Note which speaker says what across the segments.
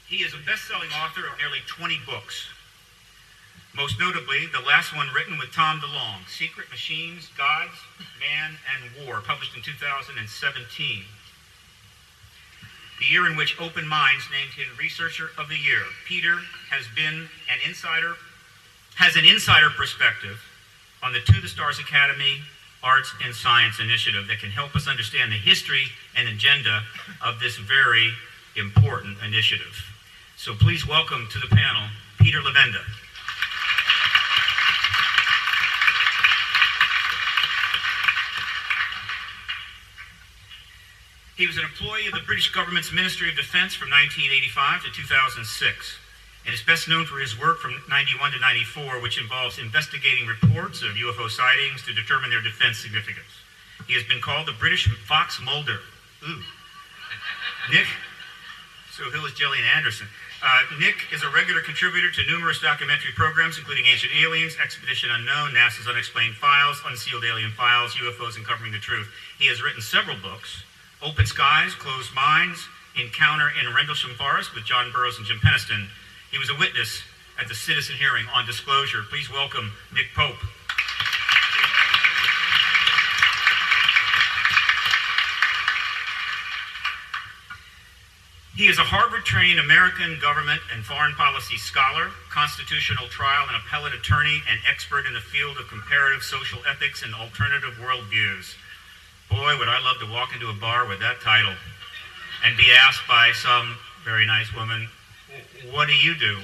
Speaker 1: He is a best-selling author of nearly 20 books. Most notably, the last one written with Tom DeLonge, Secret Machines, Gods, Man, and War, published in 2017. The year in which Open Minds named him Researcher of the Year. Peter has an insider perspective on the To the Stars Academy Arts and Science Initiative that can help us understand the history and agenda of this very important initiative. So please welcome to the panel, Peter Levenda. He was an employee of the British government's Ministry of Defense from 1985 to 2006, and is best known for his work from 91 to 94, which involves investigating reports of UFO sightings to determine their defense significance. He has been called the British Fox Mulder. Ooh. Nick, so who is Gillian Anderson? Nick is a regular contributor to numerous documentary programs, including Ancient Aliens, Expedition Unknown, NASA's Unexplained Files, Unsealed Alien Files, UFOs Uncovering the Truth. He has written several books: Open Skies, Closed Minds, Encounter in Rendlesham Forest with John Burroughs and Jim Penniston. He was a witness at the citizen hearing on disclosure. Please welcome Nick Pope. He is a Harvard-trained American government and foreign policy scholar, constitutional trial and appellate attorney, and expert in the field of comparative social ethics and alternative worldviews. Boy, would I love to walk into a bar with that title and be asked by some very nice woman, "What do you do?"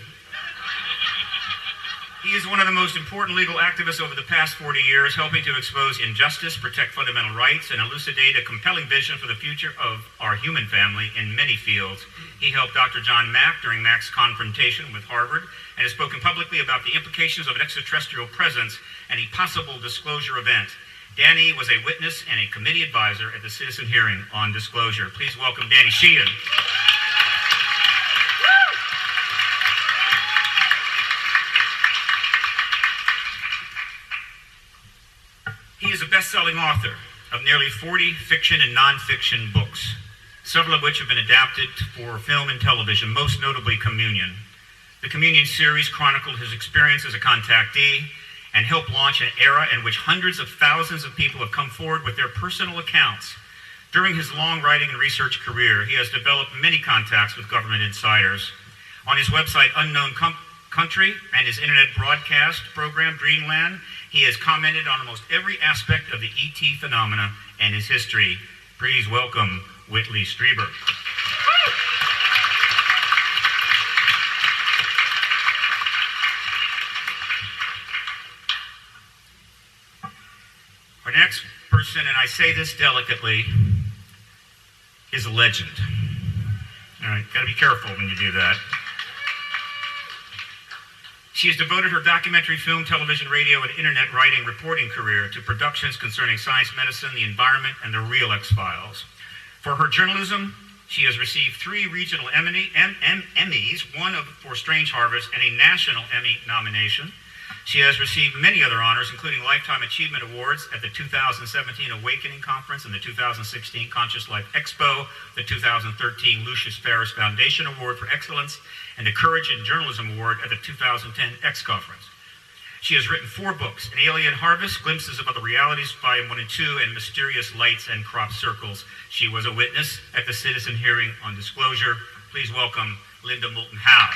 Speaker 1: He is one of the most important legal activists over the past 40 years, helping to expose injustice, protect fundamental rights, and elucidate a compelling vision for the future of our human family in many fields. He helped Dr. John Mack during Mack's confrontation with Harvard, and has spoken publicly about the implications of an extraterrestrial presence and a possible disclosure event. Danny was a witness and a committee advisor at the citizen hearing on disclosure. Please welcome Danny Sheehan. He is a best-selling author of nearly 40 fiction and nonfiction books, several of which have been adapted for film and television, most notably Communion. The Communion series chronicled his experience as a contactee and helped launch an era in which hundreds of thousands of people have come forward with their personal accounts. During his long writing and research career, he has developed many contacts with government insiders. On his website, Unknown Country, and his internet broadcast program, Dreamland, he has commented on almost every aspect of the ET phenomena and its history. Please welcome Whitley Strieber. Our next person, and I say this delicately, is a legend. All right, gotta be careful when you do that. She has devoted her documentary, film, television, radio, and internet writing reporting career to productions concerning science, medicine, the environment, and the real X-Files. For her journalism, she has received 3 regional Emmys, one for Strange Harvest, and a national Emmy nomination. She has received many other honors, including Lifetime Achievement Awards at the 2017 Awakening Conference and the 2016 Conscious Life Expo, the 2013 Lucius Ferris Foundation Award for Excellence, and the Courage in Journalism Award at the 2010 X Conference. She has written 4 books: An Alien Harvest, Glimpses of Other Realities, Volume 1 and 2, and Mysterious Lights and Crop Circles. She was a witness at the citizen hearing on disclosure. Please welcome Linda Moulton Howe.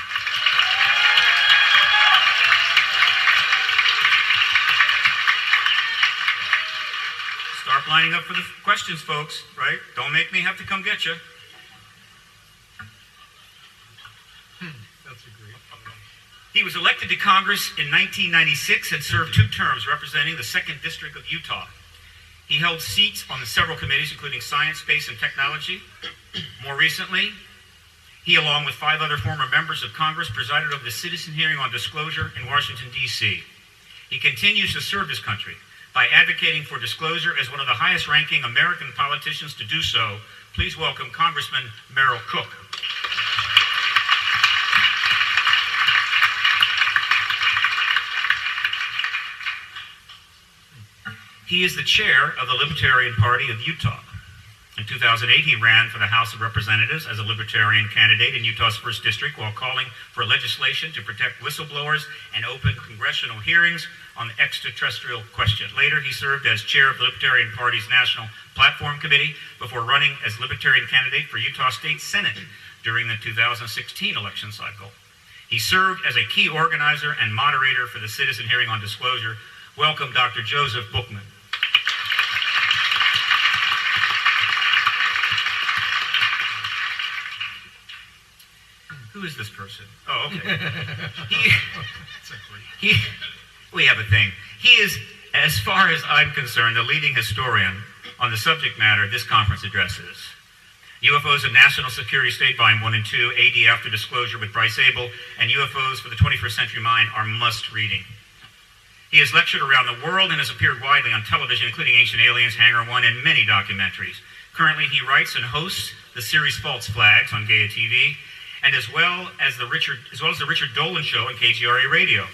Speaker 1: Start lining up for the questions, folks, right? Don't make me have to come get you.
Speaker 2: That's a great point.
Speaker 1: He was elected to Congress in 1996 and served 2 terms representing the 2nd District of Utah. He held seats on several committees, including Science, Space, and Technology. More recently, he, along with 5 other former members of Congress, presided over the citizen hearing on disclosure in Washington, D.C. He continues to serve his country by advocating for disclosure as one of the highest-ranking American politicians to do so. Please welcome Congressman Merrill Cook. He is the chair of the Libertarian Party of Utah. In 2008, he ran for the House of Representatives as a Libertarian candidate in Utah's 1st District while calling for legislation to protect whistleblowers and open congressional hearings on the extraterrestrial question. Later, he served as chair of the Libertarian Party's National Platform Committee before running as Libertarian candidate for Utah State Senate during the 2016 election cycle. He served as a key organizer and moderator for the Citizen Hearing on Disclosure. Welcome, Dr. Joseph Bookman. Who is this person? Oh, okay. We have a thing. He is, as far as I'm concerned, the leading historian on the subject matter this conference addresses. UFOs of National Security State, Volume 1 and 2, AD After Disclosure with Bryce Abel, and UFOs for the 21st Century Mind are must-reading. He has lectured around the world and has appeared widely on television, including Ancient Aliens, Hangar 1, and many documentaries. Currently, he writes and hosts the series False Flags on Gaia TV, and as well as the Richard Dolan Show on KGRA Radio.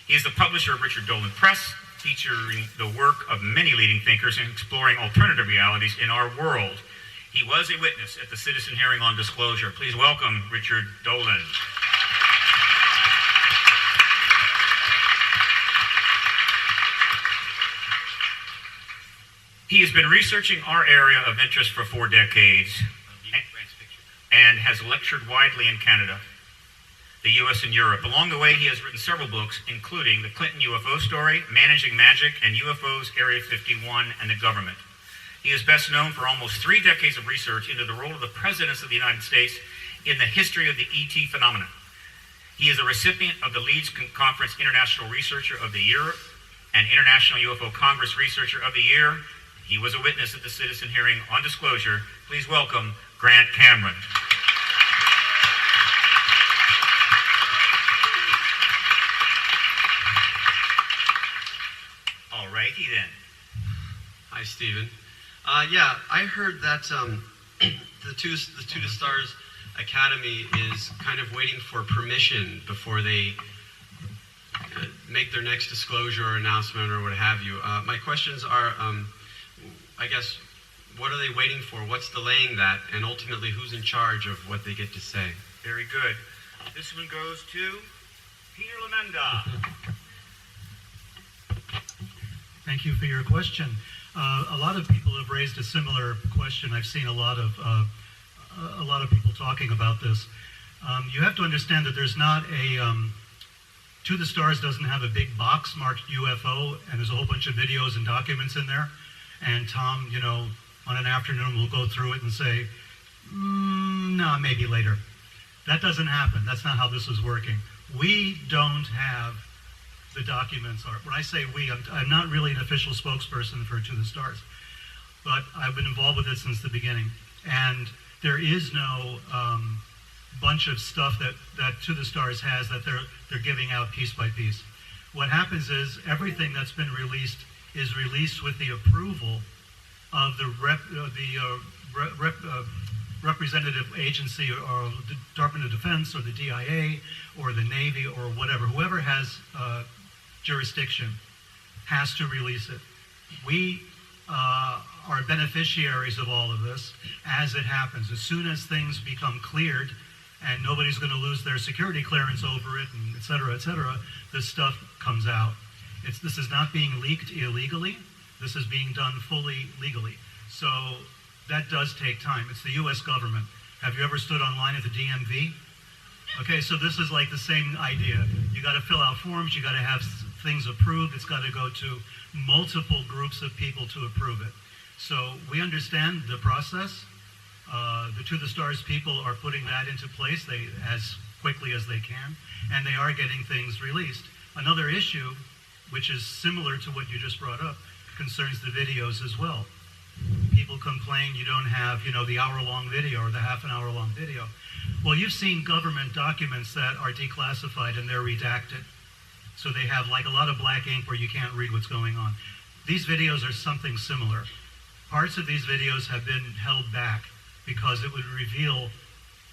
Speaker 1: He is the publisher of Richard Dolan Press, featuring the work of many leading thinkers in exploring alternative realities in our world. He was a witness at the Citizen Hearing on Disclosure. Please welcome Richard Dolan. He has been researching our area of interest for 4 decades and has lectured widely in Canada, the U.S., and Europe. Along the way, he has written several books, including The Clinton UFO Story, Managing Magic, and UFOs, Area 51, and the Government. He is best known for almost 3 decades of research into the role of the presidents of the United States in the history of the ET phenomenon. He is a recipient of the Leeds Conference International Researcher of the Year and International UFO Congress Researcher of the Year. He was a witness at the Citizen Hearing on Disclosure. Please welcome Grant Cameron. All righty then.
Speaker 2: Hi, Stephen. Yeah, I heard that the Two to Stars Academy is kind of waiting for permission before they make their next disclosure or announcement or what have you. My questions are, I guess, what are they waiting for? What's delaying that? And ultimately, who's in charge of what they get to say?
Speaker 1: Very good. This one goes to Peter Lamenda.
Speaker 3: Thank you for your question. A lot of people have raised a similar question. I've seen a lot of people talking about this. You have to understand that there's not a To the Stars doesn't have a big box marked UFO, and there's a whole bunch of videos and documents in there. And Tom, on an afternoon will go through it and say, no, maybe later. That doesn't happen. That's not how this is working. We don't have the documents. When I say we, I'm not really an official spokesperson for To the Stars, but I've been involved with it since the beginning. And there is no bunch of stuff that To the Stars has that they're giving out piece by piece. What happens is everything that's been released is released with the approval of the representative agency or the Department of Defense or the DIA or the Navy or whatever. Whoever has jurisdiction has to release it. We are beneficiaries of all of this as it happens. As soon as things become cleared and nobody's going to lose their security clearance over it, and et cetera, this stuff comes out. This is not being leaked illegally. This is being done fully legally. So that does take time. It's the U.S. government. Have you ever stood online at the DMV? Okay, so this is like the same idea. You got to fill out forms. You got to have things approved. It's got to go to multiple groups of people to approve it. So we understand the process. The To the Stars people are putting that into place as quickly as they can, and they are getting things released. Another issue, which is similar to what you just brought up, concerns the videos as well. People complain you don't have, the hour-long video or the half-an-hour-long video. Well, you've seen government documents that are declassified and they're redacted. So they have like a lot of black ink where you can't read what's going on. These videos are something similar. Parts of these videos have been held back because it would reveal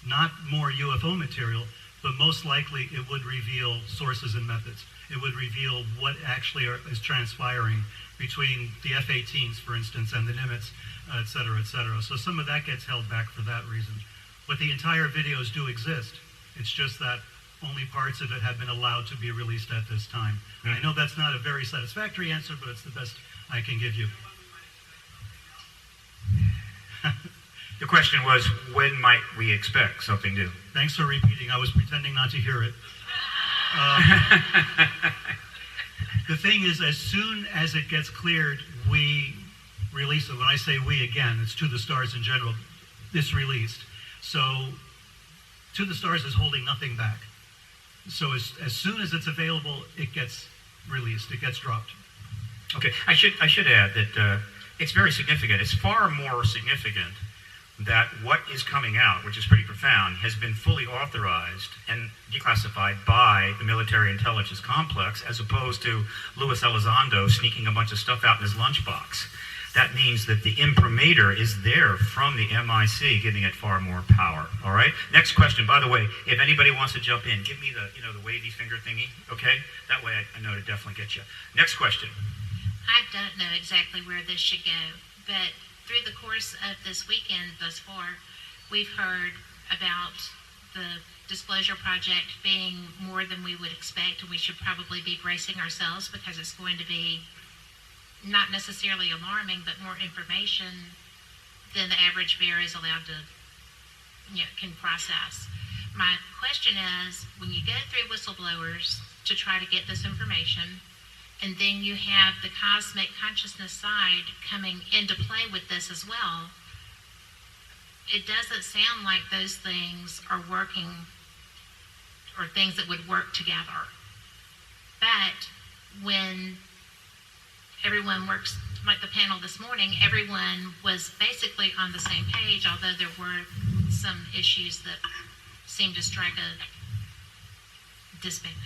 Speaker 3: not more UFO material, but most likely it would reveal sources and methods. It would reveal what actually is transpiring between the F-18s, for instance, and the Nimitz, et cetera, et cetera. So some of that gets held back for that reason. But the entire videos do exist. It's just that only parts of it have been allowed to be released at this time. I know that's not a very satisfactory answer, but it's the best I can give you.
Speaker 1: The question was, when might we expect something new?
Speaker 3: Thanks for repeating. I was pretending not to hear it. The thing is, as soon as it gets cleared, we release it. When I say we, again, it's To the Stars in general. It's released. So To the Stars is holding nothing back. So as soon as it's available, it gets released. It gets dropped.
Speaker 1: Okay, I should add that it's very significant. It's far more significant that what is coming out, which is pretty profound, has been fully authorized and declassified by the military intelligence complex, as opposed to Luis Elizondo sneaking a bunch of stuff out in his lunchbox. That means that the imprimatur is there from the MIC, giving it far more power. All right? Next question. By the way, if anybody wants to jump in, give me the wavy finger thingy, okay? That way I know to definitely get you. Next question.
Speaker 4: I don't know exactly where this should go, but through the course of this weekend thus far, we've heard about the Disclosure Project being more than we would expect, and we should probably be bracing ourselves because it's going to be not necessarily alarming, but more information than the average bear is allowed to, can process. My question is, when you go through whistleblowers to try to get this information, and then you have the cosmic consciousness side coming into play with this as well, it doesn't sound like those things are working, or things that would work together. But when everyone works, like the panel this morning, everyone was basically on the same page, although there were some issues that seemed to strike a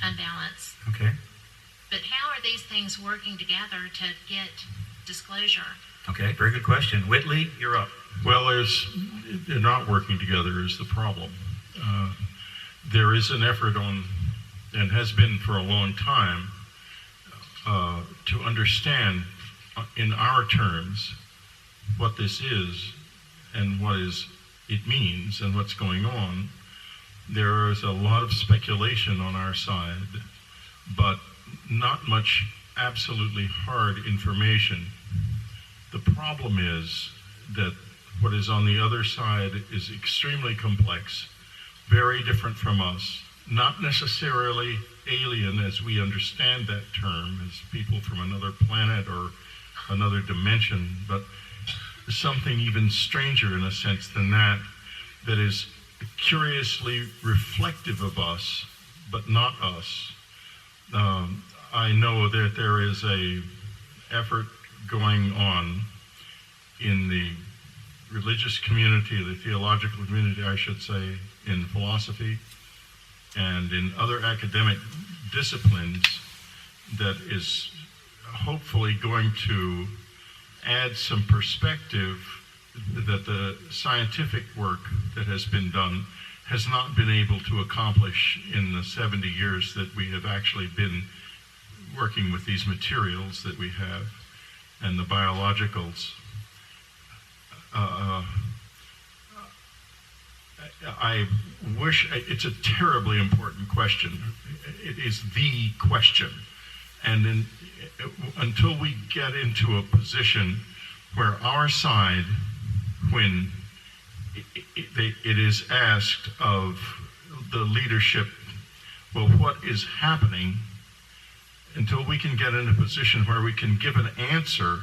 Speaker 4: unbalance.
Speaker 1: Okay.
Speaker 4: But how are these things working together to get disclosure?
Speaker 1: Okay, very good question. Whitley, you're up.
Speaker 5: Well, they're not working together is the problem. There is an effort on, and has been for a long time, to understand in our terms what this is and what it means and what's going on. There is a lot of speculation on our side, but not much absolutely hard information. The problem is that what is on the other side is extremely complex, very different from us, not necessarily alien as we understand that term, as people from another planet or another dimension, but something even stranger in a sense than that, that is curiously reflective of us, but not us. I know that there is a effort going on in the religious community, the theological community, I should say, in philosophy and in other academic disciplines, that is hopefully going to add some perspective that the scientific work that has been done has not been able to accomplish in the 70 years that we have actually been working with these materials that we have and the biologicals. I wish, it's a terribly important question. It is the question. And until we get into a position where our side, when it is asked of the leadership, well, what is happening, until we can get in a position where we can give an answer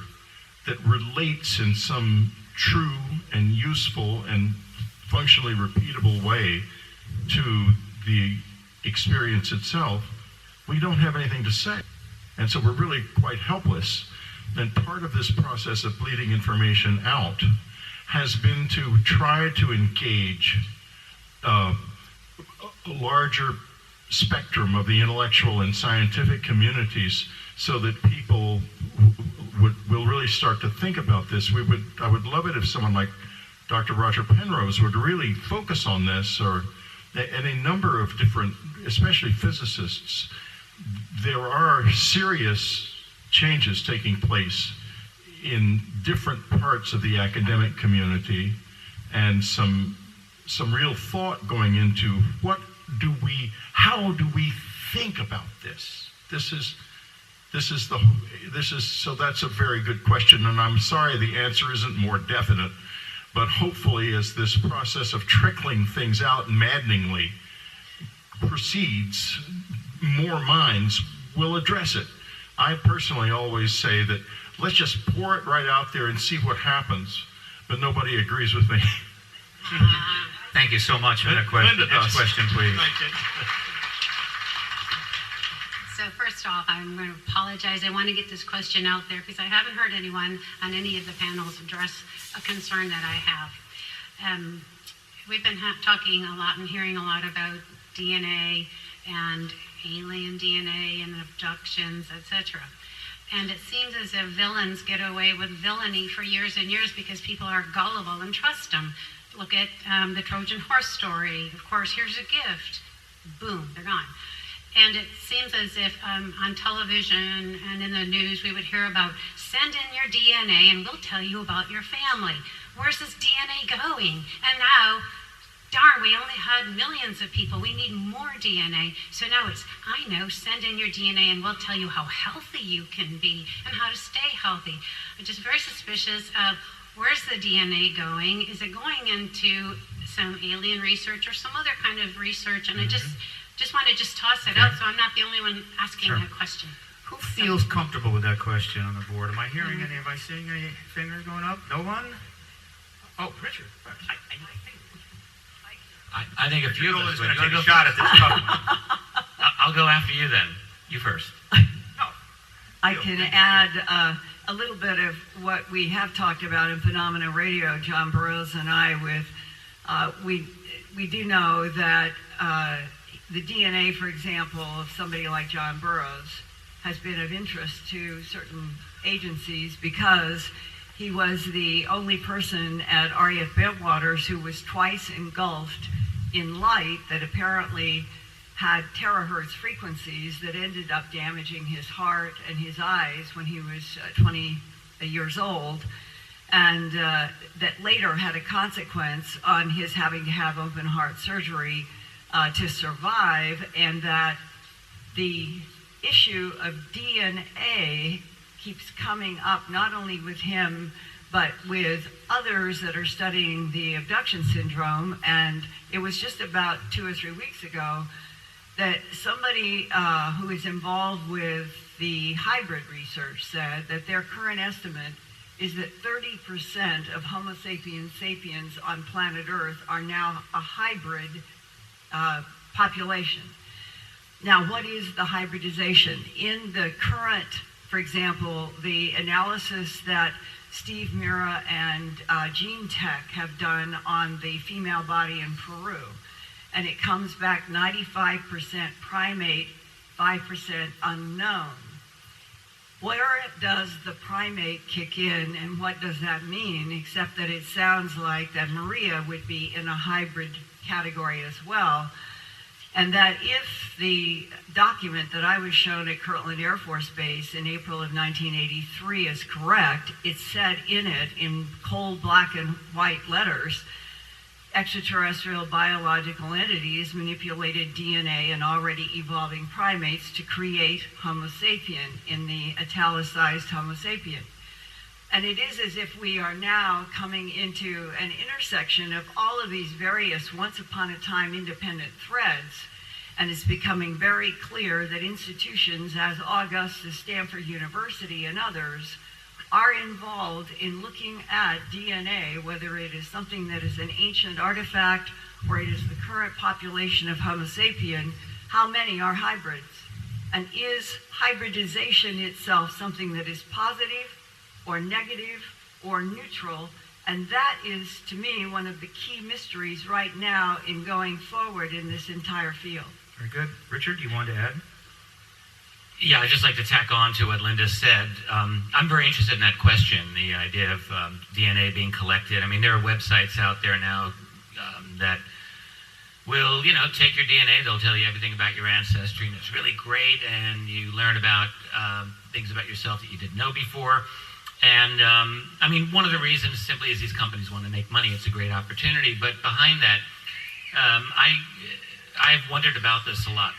Speaker 5: that relates in some true and useful and functionally repeatable way to the experience itself, we don't have anything to say. And so we're really quite helpless. And part of this process of bleeding information out has been to try to engage a larger spectrum of the intellectual and scientific communities so that people will really start to think about this. I would love it if someone like Dr. Roger Penrose would really focus on this, or and a number of different, especially physicists, there are serious changes taking place in different parts of the academic community, and some real thought going into how do we think about this? So that's a very good question, and I'm sorry the answer isn't more definite, but hopefully as this process of trickling things out maddeningly proceeds, more minds will address it. I personally always say that let's just pour it right out there and see what happens, but nobody agrees with me.
Speaker 1: Thank you so much for that question.
Speaker 5: Linda does.
Speaker 1: Next question, please.
Speaker 6: So first off, I'm going to apologize. I want to get this question out there because I haven't heard anyone on any of the panels address a concern that I have. We've been talking a lot and hearing a lot about DNA and alien DNA and abductions, etc. And it seems as if villains get away with villainy for years and years because people are gullible and trust them. Look at the Trojan horse story. Of course, here's a gift. Boom, they're gone. And it seems as if on television and in the news we would hear about send in your DNA and we'll tell you about your family. Where's this DNA going? And now, darn, we only had millions of people. We need more DNA. So now it's, I know, send in your DNA and we'll tell you how healthy you can be and how to stay healthy. I'm just very suspicious of where's the DNA going? Is it going into some alien research or some other kind of research? And I just want to toss it out so I'm not the only one asking that question.
Speaker 1: Who feels comfortable with that question on the board? Am I hearing any? Am I seeing any fingers going up? No one? Oh, Richard.
Speaker 7: I think a few of us
Speaker 1: is
Speaker 7: would.
Speaker 1: going to take a shot at this tough one.
Speaker 7: I'll go after you then. You first.
Speaker 1: No.
Speaker 8: I can add a little bit of what we have talked about in Phenomena Radio, John Burroughs and I, with we do know that the DNA, for example, of somebody like John Burroughs has been of interest to certain agencies because he was the only person at RAF Bentwaters who was twice engulfed in light that apparently had terahertz frequencies that ended up damaging his heart and his eyes when he was 20 years old, and that later had a consequence on his having to have open heart surgery to survive, and that the issue of DNA keeps coming up not only with him but with others that are studying the abduction syndrome. And it was just about 2 or 3 weeks ago that somebody who is involved with the hybrid research said that their current estimate is that 30% of Homo sapiens sapiens on planet Earth are now a hybrid population. Now, what is the hybridization? In the current, for example, the analysis that Steve Mira and Gene Tech have done on the female body in Peru, and it comes back 95% primate, 5% unknown. Where does the primate kick in, and what does that mean, except that it sounds like that Maria would be in a hybrid category as well, and that if the document that I was shown at Kirtland Air Force Base in April of 1983 is correct, it said in it, in cold black and white letters, extraterrestrial biological entities manipulated DNA in already evolving primates to create Homo sapien, in the italicized Homo sapien. And it is as if we are now coming into an intersection of all of these various once upon a time independent threads, and it's becoming very clear that institutions as august as Stanford University and others are involved in looking at DNA, whether it is something that is an ancient artifact or it is the current population of Homo sapien. How many are hybrids? And is hybridization itself something that is positive or negative or neutral? And that is, to me, one of the key mysteries right now in going forward in this entire field.
Speaker 1: Very good. Richard, you want to add?
Speaker 7: Yeah, I'd just like to tack on to what Linda said. I'm very interested in that question, the idea of DNA being collected. I mean, there are websites out there now that will, take your DNA. They'll tell you everything about your ancestry, and it's really great. And you learn about things about yourself that you didn't know before. And one of the reasons simply is these companies want to make money. It's a great opportunity. But behind that, I've wondered about this a lot.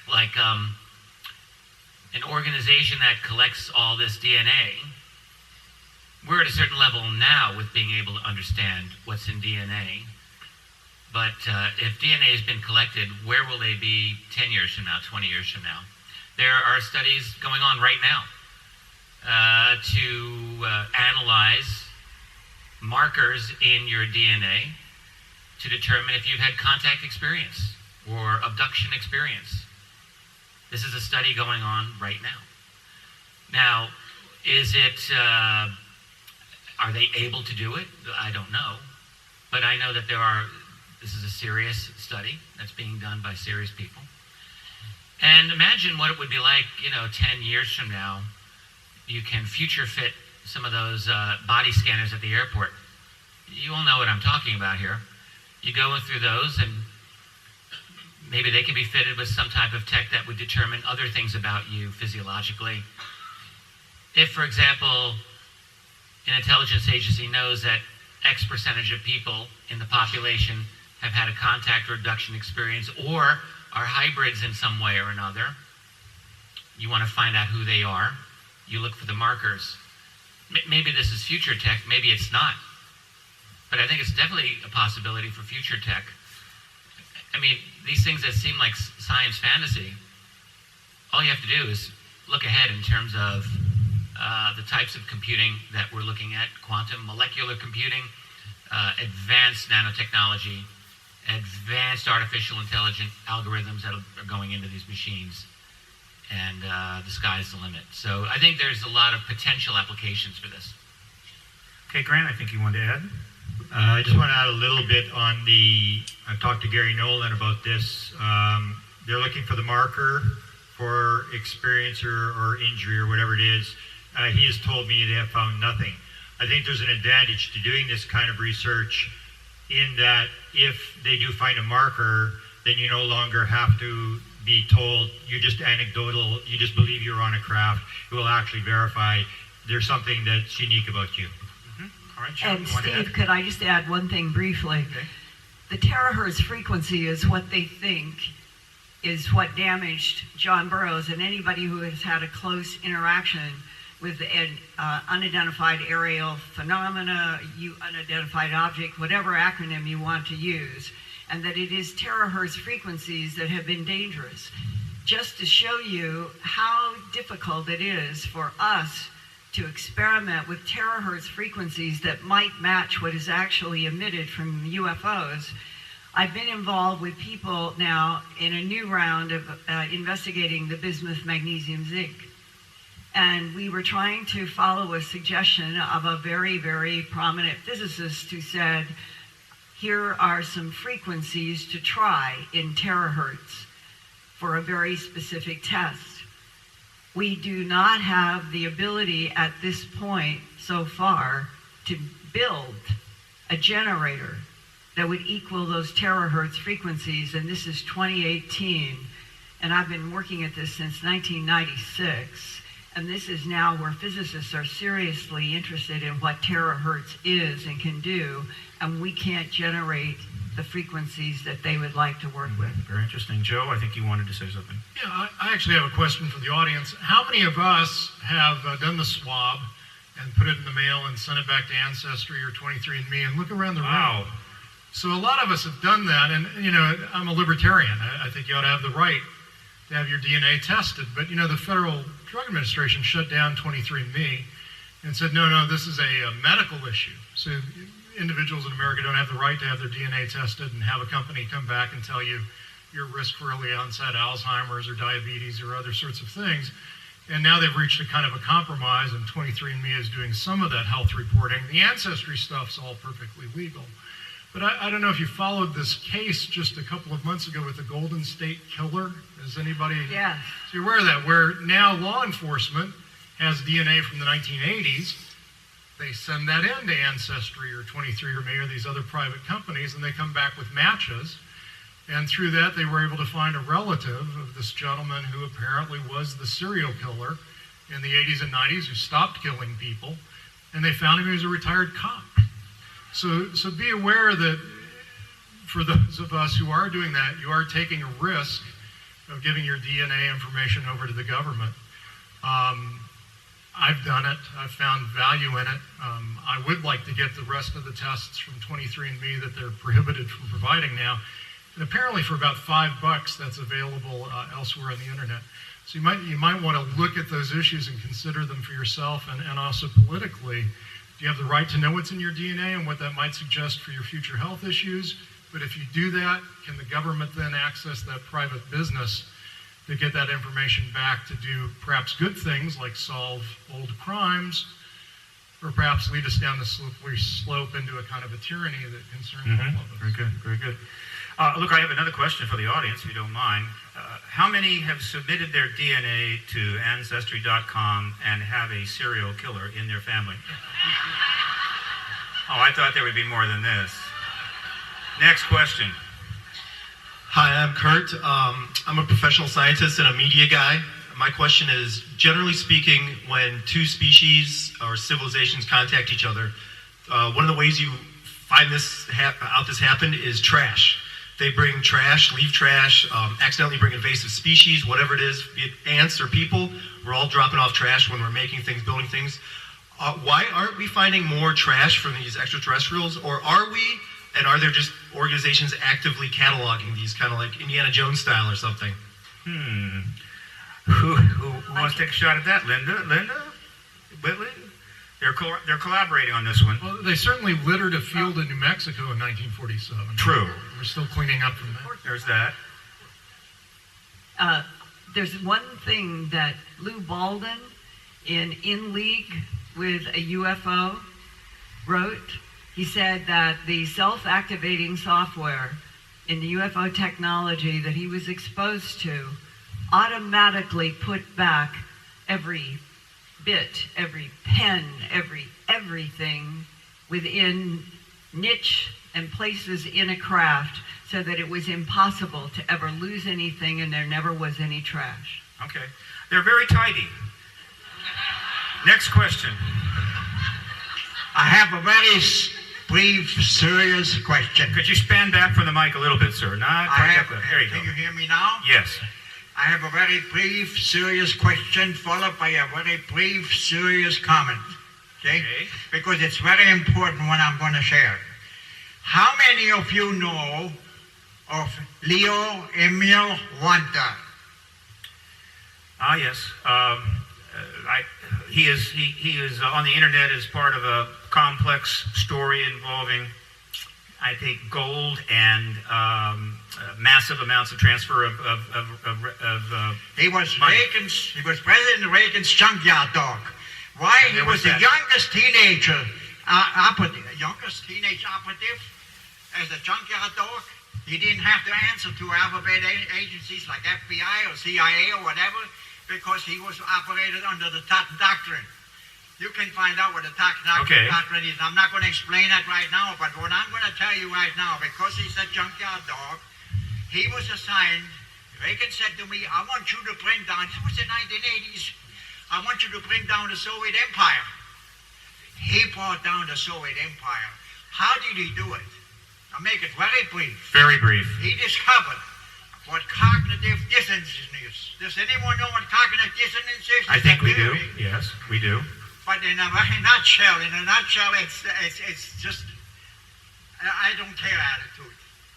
Speaker 7: Like an organization that collects all this DNA. We're at a certain level now with being able to understand what's in DNA. But if DNA has been collected, where will they be 10 years from now, 20 years from now? There are studies going on right now to analyze markers in your DNA to determine if you've had contact experience or abduction experience. This is a study going on right now. Now, is it, are they able to do it? I don't know. But I know that this is a serious study that's being done by serious people. And imagine what it would be like, 10 years from now. You can future fit some of those body scanners at the airport. You all know what I'm talking about here. You go through those, and maybe they can be fitted with some type of tech that would determine other things about you physiologically. If, for example, an intelligence agency knows that X percentage of people in the population have had a contact or abduction experience or are hybrids in some way or another, you want to find out who they are. You look for the markers. Maybe this is future tech, maybe it's not. But I think it's definitely a possibility for future tech. These things that seem like science fantasy, all you have to do is look ahead in terms of the types of computing that we're looking at, quantum, molecular computing, advanced nanotechnology, advanced artificial intelligence algorithms that are going into these machines. And the sky's the limit. So I think there's a lot of potential applications for this.
Speaker 1: Okay, Grant, I think you wanted to add?
Speaker 9: I just want to add a little bit on I've talked to Gary Nolan about this. They're looking for the marker for experience or injury or whatever it is. He has told me they have found nothing. I think there's an advantage to doing this kind of research in that if they do find a marker, then you no longer have to be told you're just anecdotal, you just believe you're on a craft. It will actually verify there's something that's unique about you.
Speaker 1: All right, Joe,
Speaker 8: And
Speaker 1: you want to add?
Speaker 8: Steve, could I just add one thing briefly?
Speaker 1: Okay.
Speaker 8: The terahertz frequency is what they think is what damaged John Burroughs and anybody who has had a close interaction with an unidentified aerial phenomena, unidentified object, whatever acronym you want to use, and that it is terahertz frequencies that have been dangerous. Just to show you how difficult it is for us to experiment with terahertz frequencies that might match what is actually emitted from UFOs, I've been involved with people now in a new round of investigating the bismuth magnesium zinc. And we were trying to follow a suggestion of a very, very prominent physicist who said, here are some frequencies to try in terahertz for a very specific test. We do not have the ability at this point so far to build a generator that would equal those terahertz frequencies, and this is 2018, and I've been working at this since 1996, and this is now where physicists are seriously interested in what terahertz is and can do, and we can't generate the frequencies that they would like to work with.
Speaker 1: Very interesting. Joe, I think you wanted to say something.
Speaker 10: Yeah, I actually have a question for the audience. How many of us have done the swab and put it in the mail and sent it back to Ancestry or 23andMe and look around the room? So a lot of us have done that, and I'm a libertarian. I think you ought to have the right to have your DNA tested. But the Federal Drug Administration shut down 23andMe and said, no, this is a medical issue. So individuals in America don't have the right to have their DNA tested and have a company come back and tell you your risk for early onset Alzheimer's or diabetes or other sorts of things. And now they've reached a kind of a compromise, and 23andMe is doing some of that health reporting. The Ancestry stuff's all perfectly legal. But I don't know if you followed this case just a couple of months ago with the Golden State Killer. Is anybody
Speaker 8: Yes.
Speaker 10: so you're aware of that? Where now law enforcement has DNA from the 1980s. They send that in to Ancestry or 23andMe or these other private companies, and they come back with matches. And through that, they were able to find a relative of this gentleman who apparently was the serial killer in the 80s and 90s who stopped killing people. And they found him. He was a retired cop. So be aware that for those of us who are doing that, you are taking a risk of giving your DNA information over to the government. I've done it. I've found value in it. I would like to get the rest of the tests from 23andMe that they're prohibited from providing now. And apparently for about $5, that's available elsewhere on the internet. So you might want to look at those issues and consider them for yourself, and also politically. Do you have the right to know what's in your DNA and what that might suggest for your future health issues? But if you do that, can the government then access that private business to get that information back to do perhaps good things like solve old crimes, or perhaps lead us down the slippery slope into a kind of a tyranny that concerns all of us?
Speaker 1: Very good, very good. Look, I have another question for the audience, if you don't mind. How many have submitted their DNA to Ancestry.com and have a serial killer in their family? Oh, I thought there would be more than this. Next question.
Speaker 11: Hi, I'm Kurt. I'm a professional scientist and a media guy. My question is, generally speaking, when two species or civilizations contact each other, one of the ways you find this happen is trash. They bring trash, leave trash, accidentally bring invasive species, whatever it is, be it ants or people. We're all dropping off trash when we're making things, building things. Why aren't we finding more trash from these extraterrestrials? Or are we, and are there just organizations actively cataloging these, kind of like Indiana Jones style or something?
Speaker 1: Who wants to take a shot at that? Linda? Whitley? They're collaborating on this one.
Speaker 10: Well, they certainly littered a field in New Mexico in 1947.
Speaker 1: True.
Speaker 10: We're still cleaning up from that.
Speaker 1: There's that.
Speaker 8: There's one thing that Lou Baldwin in League with a UFO wrote. He said that the self-activating software in the UFO technology that he was exposed to automatically put back every bit, every pen, everything within niche and places in a craft, so that it was impossible to ever lose anything and there never was any trash.
Speaker 1: Okay. They're very tidy. Next question.
Speaker 12: I have a very brief, serious question.
Speaker 1: Could you span back from the mic a little bit, sir? Not quite that close. There you go.
Speaker 12: Can you hear me now?
Speaker 1: Yes.
Speaker 12: I have a very brief, serious question followed by a very brief, serious comment. Okay? Because it's very important what I'm going to share. How many of you know of Leo Emil Wanda?
Speaker 1: Ah, yes. He is on the internet as part of a complex story involving, I think, gold and massive amounts of transfer of
Speaker 12: he was
Speaker 1: money.
Speaker 12: He was President Reagan's junkyard dog. Why? He was the youngest teenage operative as a junkyard dog. He didn't have to answer to alphabet agencies like FBI or CIA or whatever, because he was operated under the Totten Doctrine. You can find out what the Totten Doctrine is. I'm not going to explain that right now, but what I'm going to tell you right now, because he's a junkyard dog, he was assigned. Reagan said to me, I want you to bring down, this was the 1980s, I want you to bring down the Soviet Empire. He brought down the Soviet Empire. How did he do it? I'll make it very brief.
Speaker 1: Very brief.
Speaker 12: He discovered what cognitive dissonance is. Does anyone know what cognitive dissonance is?
Speaker 1: I think we do. Yes, we do.
Speaker 12: But in a nutshell, it's just, I don't care attitude.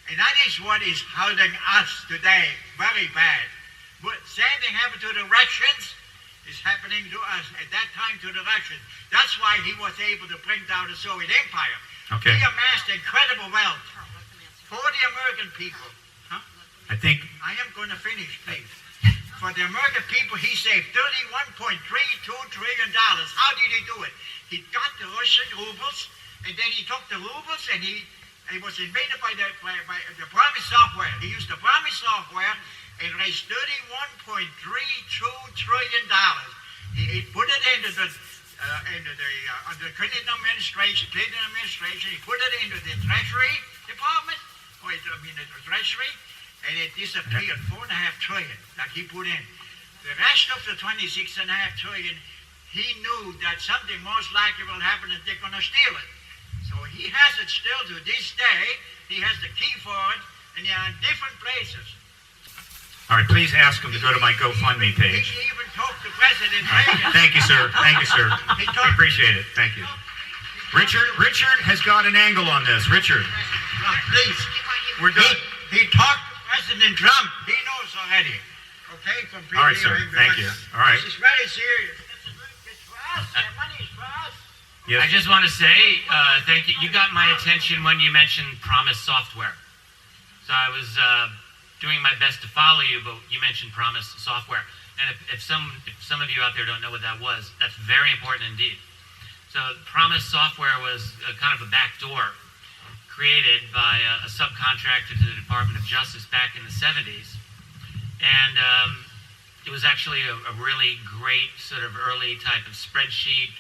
Speaker 12: And that is what is holding us today very bad. But same thing happened to the Russians is happening to us at that time to the Russians. That's why he was able to bring down the Soviet Empire.
Speaker 1: Okay.
Speaker 12: He amassed incredible wealth for the American people.
Speaker 1: I think
Speaker 12: I am going to finish, please. For the American people, he saved $31.32 trillion. How did he do it? He got the Russian rubles, and then he took the rubles, and it was invaded by the Promise software. He used the Promise software and raised $31.32 trillion. He put it into the under the Clinton administration. He put it into the Treasury Department, the Treasury, and it disappeared, 4.5 trillion that he put in. The rest of the 26.5 trillion, he knew that something most likely will happen and they're going to steal it. So he has it still to this day. He has the key for it, and they're in different places.
Speaker 1: All right, please ask him to go to my GoFundMe page.
Speaker 12: He even talked to President Reagan.
Speaker 1: Thank you, sir. Thank you, sir.
Speaker 12: He
Speaker 1: We
Speaker 12: talked,
Speaker 1: appreciate it. Thank you. Richard has got an angle on this. Richard,
Speaker 12: please.
Speaker 1: we're done.
Speaker 12: He talked to President Trump. He knows already. Okay? From
Speaker 1: All right, sir. Thank you. All right.
Speaker 12: This is very serious. It's for us. That money is for us.
Speaker 1: Yes.
Speaker 7: I just want to say thank you. You got my attention when you mentioned Promise Software. So I was doing my best to follow you, but you mentioned Promise Software. And if some of you out there don't know what that was, that's very important indeed. So Promise Software was kind of a backdoor created by a subcontractor to the Department of Justice back in the 70s. And it was actually a really great sort of early type of spreadsheet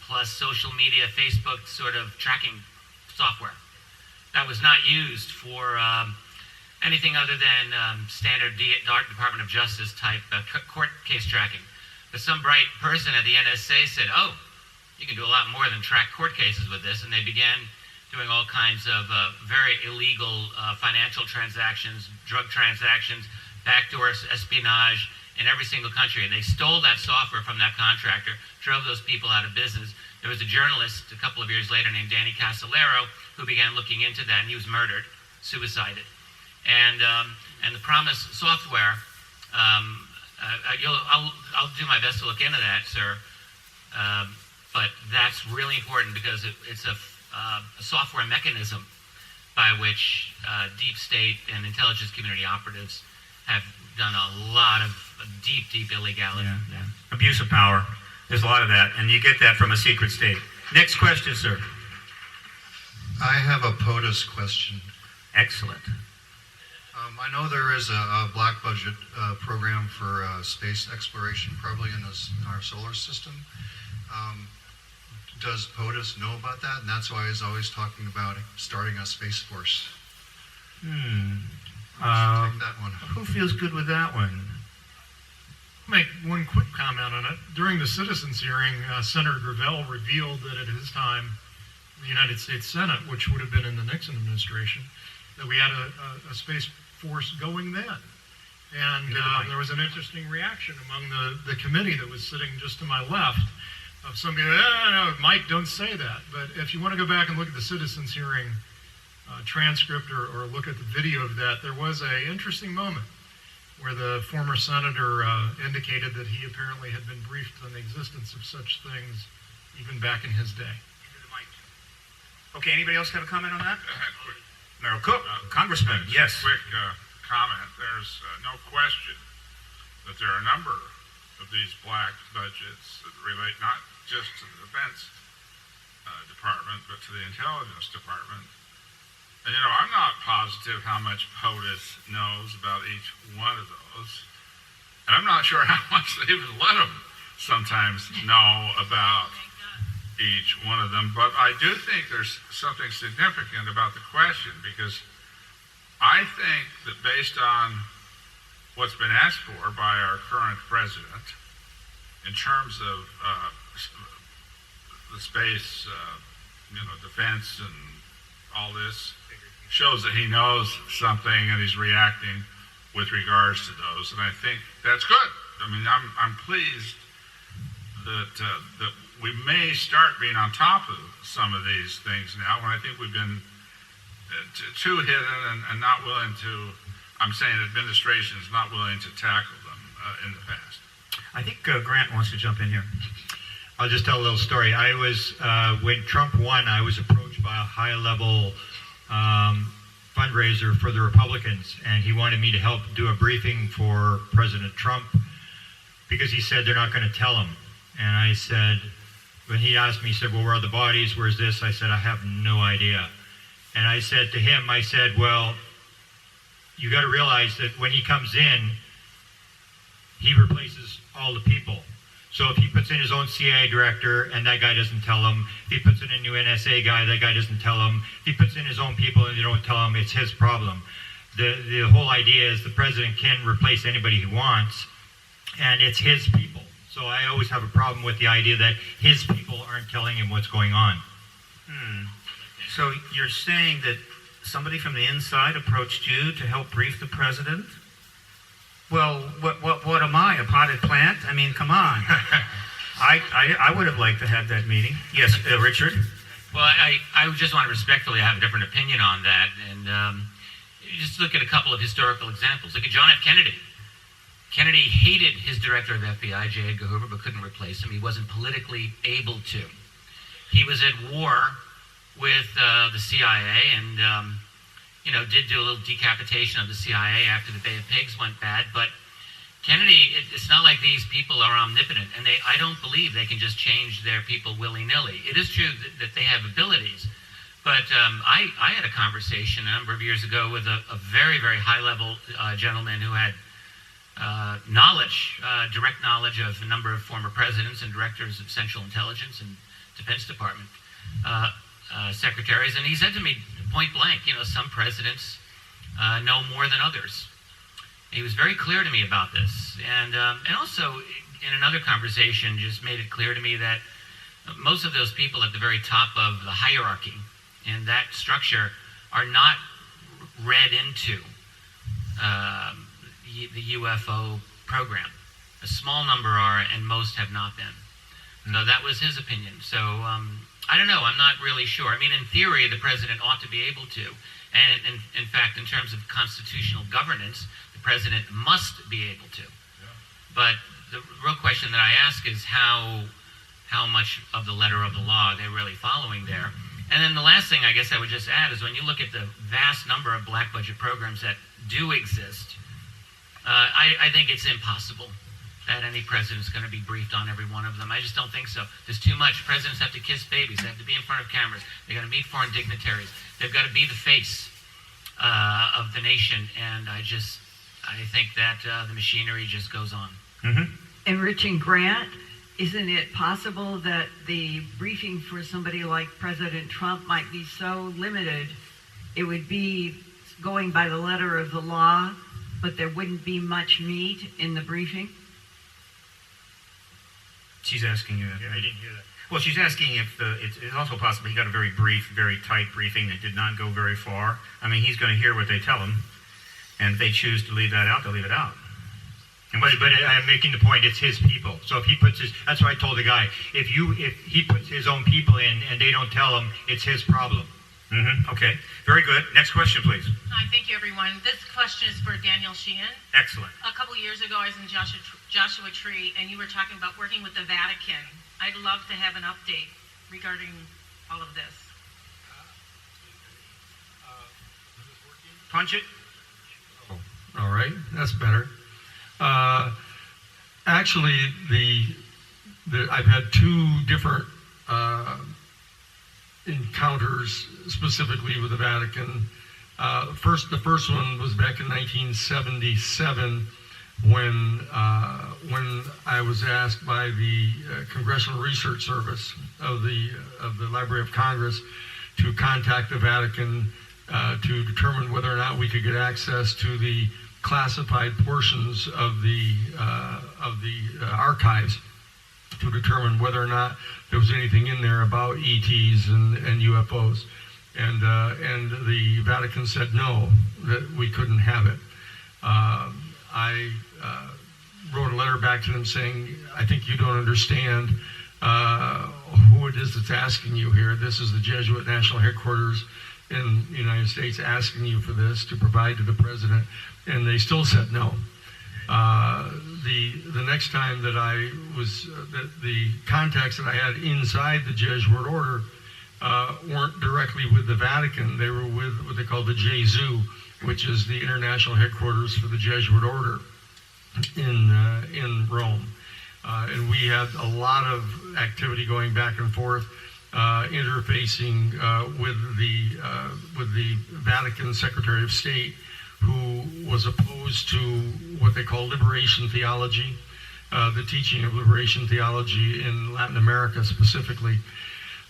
Speaker 7: plus social media, Facebook sort of tracking software that was not used for anything other than standard Department of Justice type court case tracking. But some bright person at the NSA said, oh, you can do a lot more than track court cases with this, and they began doing all kinds of very illegal financial transactions, drug transactions, backdoor espionage in every single country. And they stole that software from that contractor, drove those people out of business. There was a journalist a couple of years later named Danny Casolaro who began looking into that, and he was murdered, suicided. And the Promise Software, I'll do my best to look into that, sir. But that's really important because it's a software mechanism by which deep state and intelligence community operatives have done a lot of deep illegality.
Speaker 1: Yeah. Abuse of power. There's a lot of that, and you get that from a secret state. Next question, sir.
Speaker 13: I have a POTUS question.
Speaker 1: Excellent.
Speaker 13: I know there is a black budget program for space exploration, probably in our solar system. Does POTUS know about that? And that's why he's always talking about starting a space force. Take that one.
Speaker 1: Who feels good with that one?
Speaker 10: Make one quick comment on it. During the citizens' hearing, Senator Gravel revealed that at his time, the United States Senate, which would have been in the Nixon administration, that we had a space force going then. And there was an interesting reaction among the committee that was sitting just to my left of somebody, no, Mike, don't say that. But if you want to go back and look at the citizens' hearing transcript or look at the video of that, there was an interesting moment where the former senator indicated that he apparently had been briefed on the existence of such things even back in his day.
Speaker 1: Okay, anybody else have a comment on that? Merrill Cook, Congressman, yes.
Speaker 14: Quick comment. There's no question that there are a number of these black budgets that relate not just to the Defense Department, but to the Intelligence Department. And, I'm not positive how much POTUS knows about each one of those. And I'm not sure how much they even let them sometimes know about each one of them. But I do think there's something significant about the question, because I think that based on what's been asked for by our current president in terms of the space, defense and all this, shows that he knows something and he's reacting with regards to those. And I think that's good. I mean, I'm pleased that we may start being on top of some of these things now, when I think we've been too hidden and not willing to, I'm saying administration is not willing to tackle them in the past.
Speaker 1: I think Grant wants to jump in here.
Speaker 9: I'll just tell a little story. I was, when Trump won, I was approached by a high-level fundraiser for the Republicans, and he wanted me to help do a briefing for President Trump because he said they're not going to tell him. And I said, when he asked me, he said, well, where are the bodies? Where's this? I said, I have no idea. And I said to him, I said, well, you got to realize that when he comes in, he replaces all the people. So if he puts in his own CIA director and that guy doesn't tell him, if he puts in a new NSA guy, that guy doesn't tell him, if he puts in his own people and they don't tell him, it's his problem. the whole idea is the president can replace anybody he wants, and it's his people. So I always have a problem with the idea that his people aren't telling him what's going on.
Speaker 1: So you're saying that somebody from the inside approached you to help brief the president? Well, what am I, a potted plant? I mean, come on. I would have liked to have that meeting. Yes, Richard?
Speaker 7: Well, I just want to respectfully have a different opinion on that. And just look at a couple of historical examples. Look at John F. Kennedy. Kennedy hated his director of FBI, J. Edgar Hoover, but couldn't replace him. He wasn't politically able to. He was at war with the CIA and, did do a little decapitation of the CIA after the Bay of Pigs went bad. But Kennedy, it's not like these people are omnipotent, and I don't believe they can just change their people willy-nilly. It is true that they have abilities. But I had a conversation a number of years ago with a very, very high-level gentleman who had direct knowledge of a number of former presidents and directors of Central Intelligence and Defense Department secretaries, and he said to me point blank, some presidents know more than others. He was very clear to me about this, and also in another conversation just made it clear to me that most of those people at the very top of the hierarchy in that structure are not read into the UFO program. A small number are, and most have not been. So that was his opinion. So I don't know. I'm not really sure. I mean, in theory, the president ought to be able to. And in fact, in terms of constitutional governance, the president must be able to. Yeah. But the real question that I ask is how much of the letter of the law they're really following there. And then the last thing I guess I would just add is when you look at the vast number of black budget programs that do exist, I think it's impossible that any president's going to be briefed on every one of them. I just don't think so. There's too much. Presidents have to kiss babies. They have to be in front of cameras. They've got to meet foreign dignitaries. They've got to be the face of the nation. And I think that the machinery just goes on.
Speaker 8: Mm-hmm. Enriching Grant, isn't it possible that the briefing for somebody like President Trump might be so limited, it would be going by the letter of the law, but there wouldn't be much meat in the briefing?
Speaker 1: She's asking you that.
Speaker 9: Yeah, I didn't hear that.
Speaker 1: Well, she's asking if it's also possible he got a very brief, very tight briefing that did not go very far. I mean, he's going to hear what they tell him, and if they choose to leave that out, they'll leave it out.
Speaker 9: And but I'm making the point, it's his people. So if he puts that's what I told the guy. If he puts his own people in and they don't tell him, it's his problem.
Speaker 1: Mm-hmm. Okay. Very good. Next question, please.
Speaker 15: Hi, thank you, everyone. This question is for Daniel Sheehan.
Speaker 1: Excellent.
Speaker 15: A couple years ago, I was in Joshua Tree, and you were talking about working with the Vatican. I'd love to have an update regarding all of this.
Speaker 1: Punch it.
Speaker 16: Oh, all right. That's better. Actually, I've had two different encounters specifically with the Vatican. The first one was back in 1977 when I was asked by the Congressional Research Service of the Library of Congress to contact the Vatican to determine whether or not we could get access to the classified portions of the archives to determine whether or not there was anything in there about ETs and UFOs, and the Vatican said no, that we couldn't have it. I wrote a letter back to them saying, I think you don't understand who it is that's asking you here. This is the Jesuit National Headquarters in the United States asking you for this to provide to the president, and they still said no. The next time that I was, the contacts that I had inside the Jesuit order weren't directly with the Vatican. They were with what they call the JZU, which is the international headquarters for the Jesuit order in Rome. And we had a lot of activity going back and forth, interfacing with the Vatican Secretary of State, who was opposed to what they call liberation theology, the teaching of liberation theology in Latin America specifically.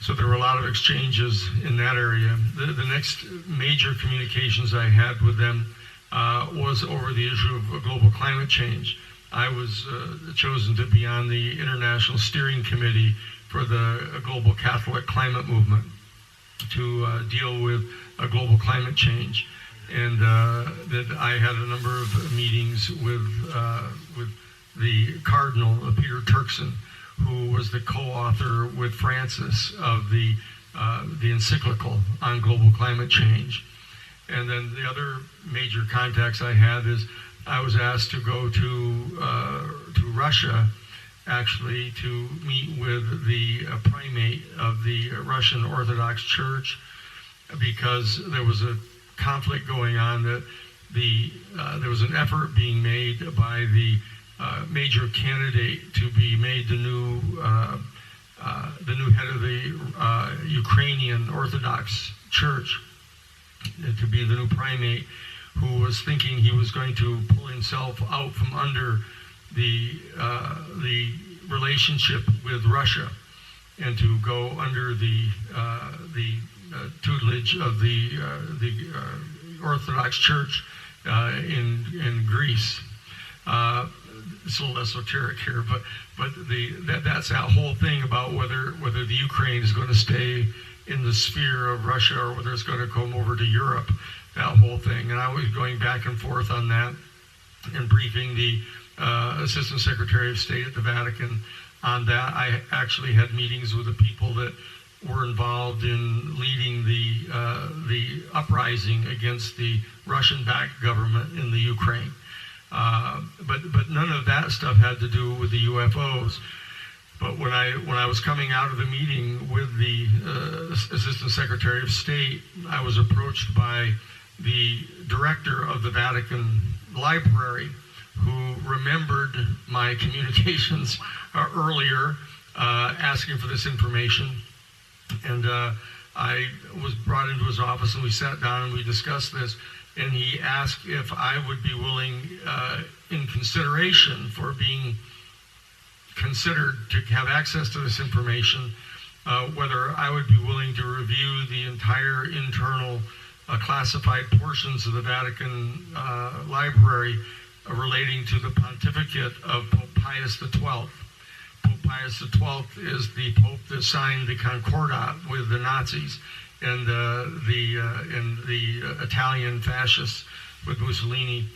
Speaker 16: So there were a lot of exchanges in that area. The next major communications I had with them was over the issue of global climate change. I was chosen to be on the International Steering Committee for the Global Catholic Climate Movement to deal with global climate change. And that I had a number of meetings with the Cardinal, Peter Turkson, who was the co-author with Francis of the encyclical on global climate change. And then the other major contacts I had is I was asked to go to Russia, actually, to meet with the primate of the Russian Orthodox Church, because there was a conflict going on that there was an effort being made by the major candidate to be made the new head of the Ukrainian Orthodox Church, to be the new primate, who was thinking he was going to pull himself out from under the relationship with Russia and to go under the tutelage of the Orthodox Church in Greece. It's a little esoteric here, but that's that whole thing about whether the Ukraine is going to stay in the sphere of Russia or whether it's going to come over to Europe, that whole thing. And I was going back and forth on that and briefing the Assistant Secretary of State at the Vatican on that. I actually had meetings with the people that were involved in leading the uprising against the Russian-backed government in the Ukraine. But none of that stuff had to do with the UFOs. But when I was coming out of the meeting with the Assistant Secretary of State, I was approached by the director of the Vatican Library, who remembered my communications earlier, asking for this information. And I was brought into his office, and we sat down and we discussed this. And he asked if I would be willing, in consideration for being considered to have access to this information, whether I would be willing to review the entire internal classified portions of the Vatican library relating to the pontificate of Pope Pius XII. Pope Pius XII is the pope that signed the Concordat with the Nazis and the Italian fascists with Mussolini.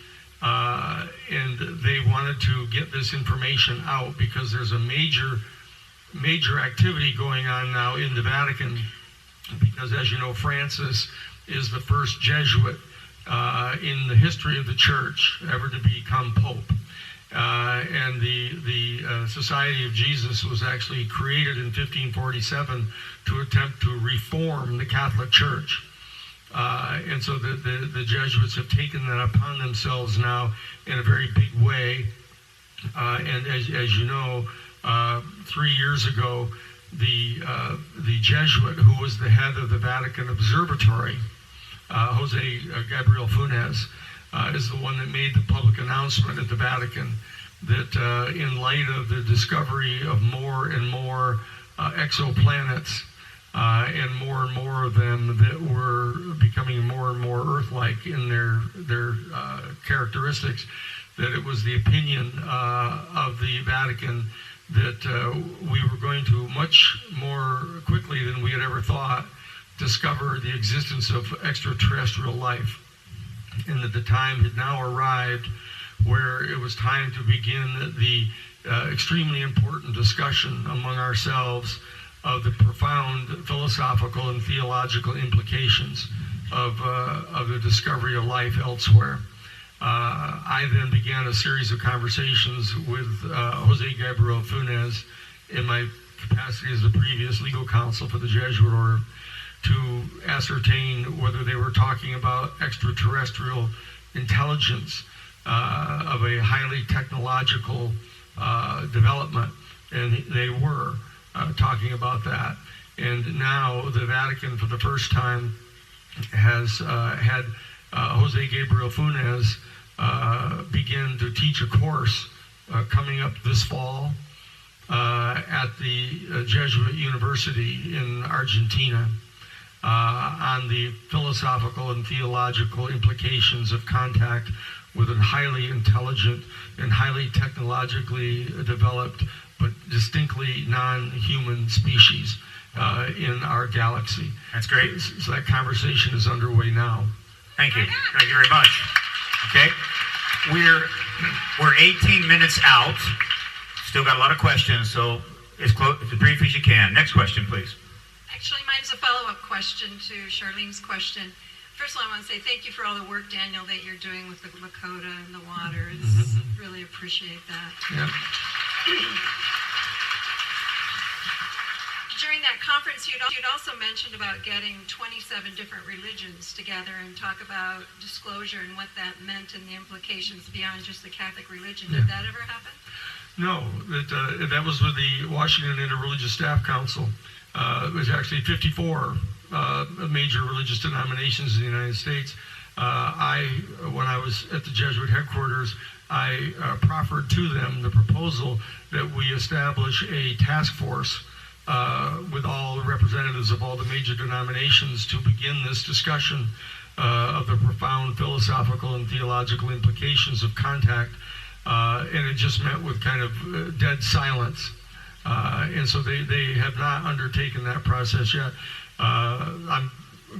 Speaker 16: And they wanted to get this information out because there's a major activity going on now in the Vatican, because, as you know, Francis is the first Jesuit in the history of the church ever to become pope. And the Society of Jesus was actually created in 1547 to attempt to reform the Catholic Church. And so the Jesuits have taken that upon themselves now in a very big way. And as you know, 3 years ago, the Jesuit who was the head of the Vatican Observatory, Jose Gabriel Funes, is the one that made the public announcement at the Vatican that in light of the discovery of more and more exoplanets, and more of them that were becoming more and more Earth-like in their characteristics, that it was the opinion of the Vatican that we were going to much more quickly than we had ever thought discover the existence of extraterrestrial life, and that the time had now arrived where it was time to begin the extremely important discussion among ourselves of the profound philosophical and theological implications of the discovery of life elsewhere. I then began a series of conversations with Jose Gabriel Funes in my capacity as the previous legal counsel for the Jesuit order to ascertain whether they were talking about extraterrestrial intelligence of a highly technological development, and they were talking about that. And now the Vatican, for the first time, has had Jose Gabriel Funes begin to teach a course coming up this fall at the Jesuit University in Argentina. on the philosophical and theological implications of contact with a highly intelligent and highly technologically developed but distinctly non-human species in our galaxy.
Speaker 1: That's great.
Speaker 16: So that conversation is underway now.
Speaker 1: Thank you. Thank you very much. Okay. We're 18 minutes out. Still got a lot of questions, so as brief as you can. Next question, please.
Speaker 17: Actually, mine's a follow-up question to Charlene's question. First of all, I want to say thank you for all the work, Daniel, that you're doing with the Lakota and the waters. Really appreciate that.
Speaker 16: Yeah.
Speaker 17: During that conference, you'd also mentioned about getting 27 different religions together and talk about disclosure and what that meant and the implications beyond just the Catholic religion. Did that ever happen?
Speaker 16: No, that was with the Washington Interreligious Staff Council. It was actually 54 major religious denominations in the United States. When I was at the Jesuit headquarters, I proffered to them the proposal that we establish a task force with all the representatives of all the major denominations to begin this discussion of the profound philosophical and theological implications of contact. And it just met with kind of dead silence. And so they have not undertaken that process yet. I'm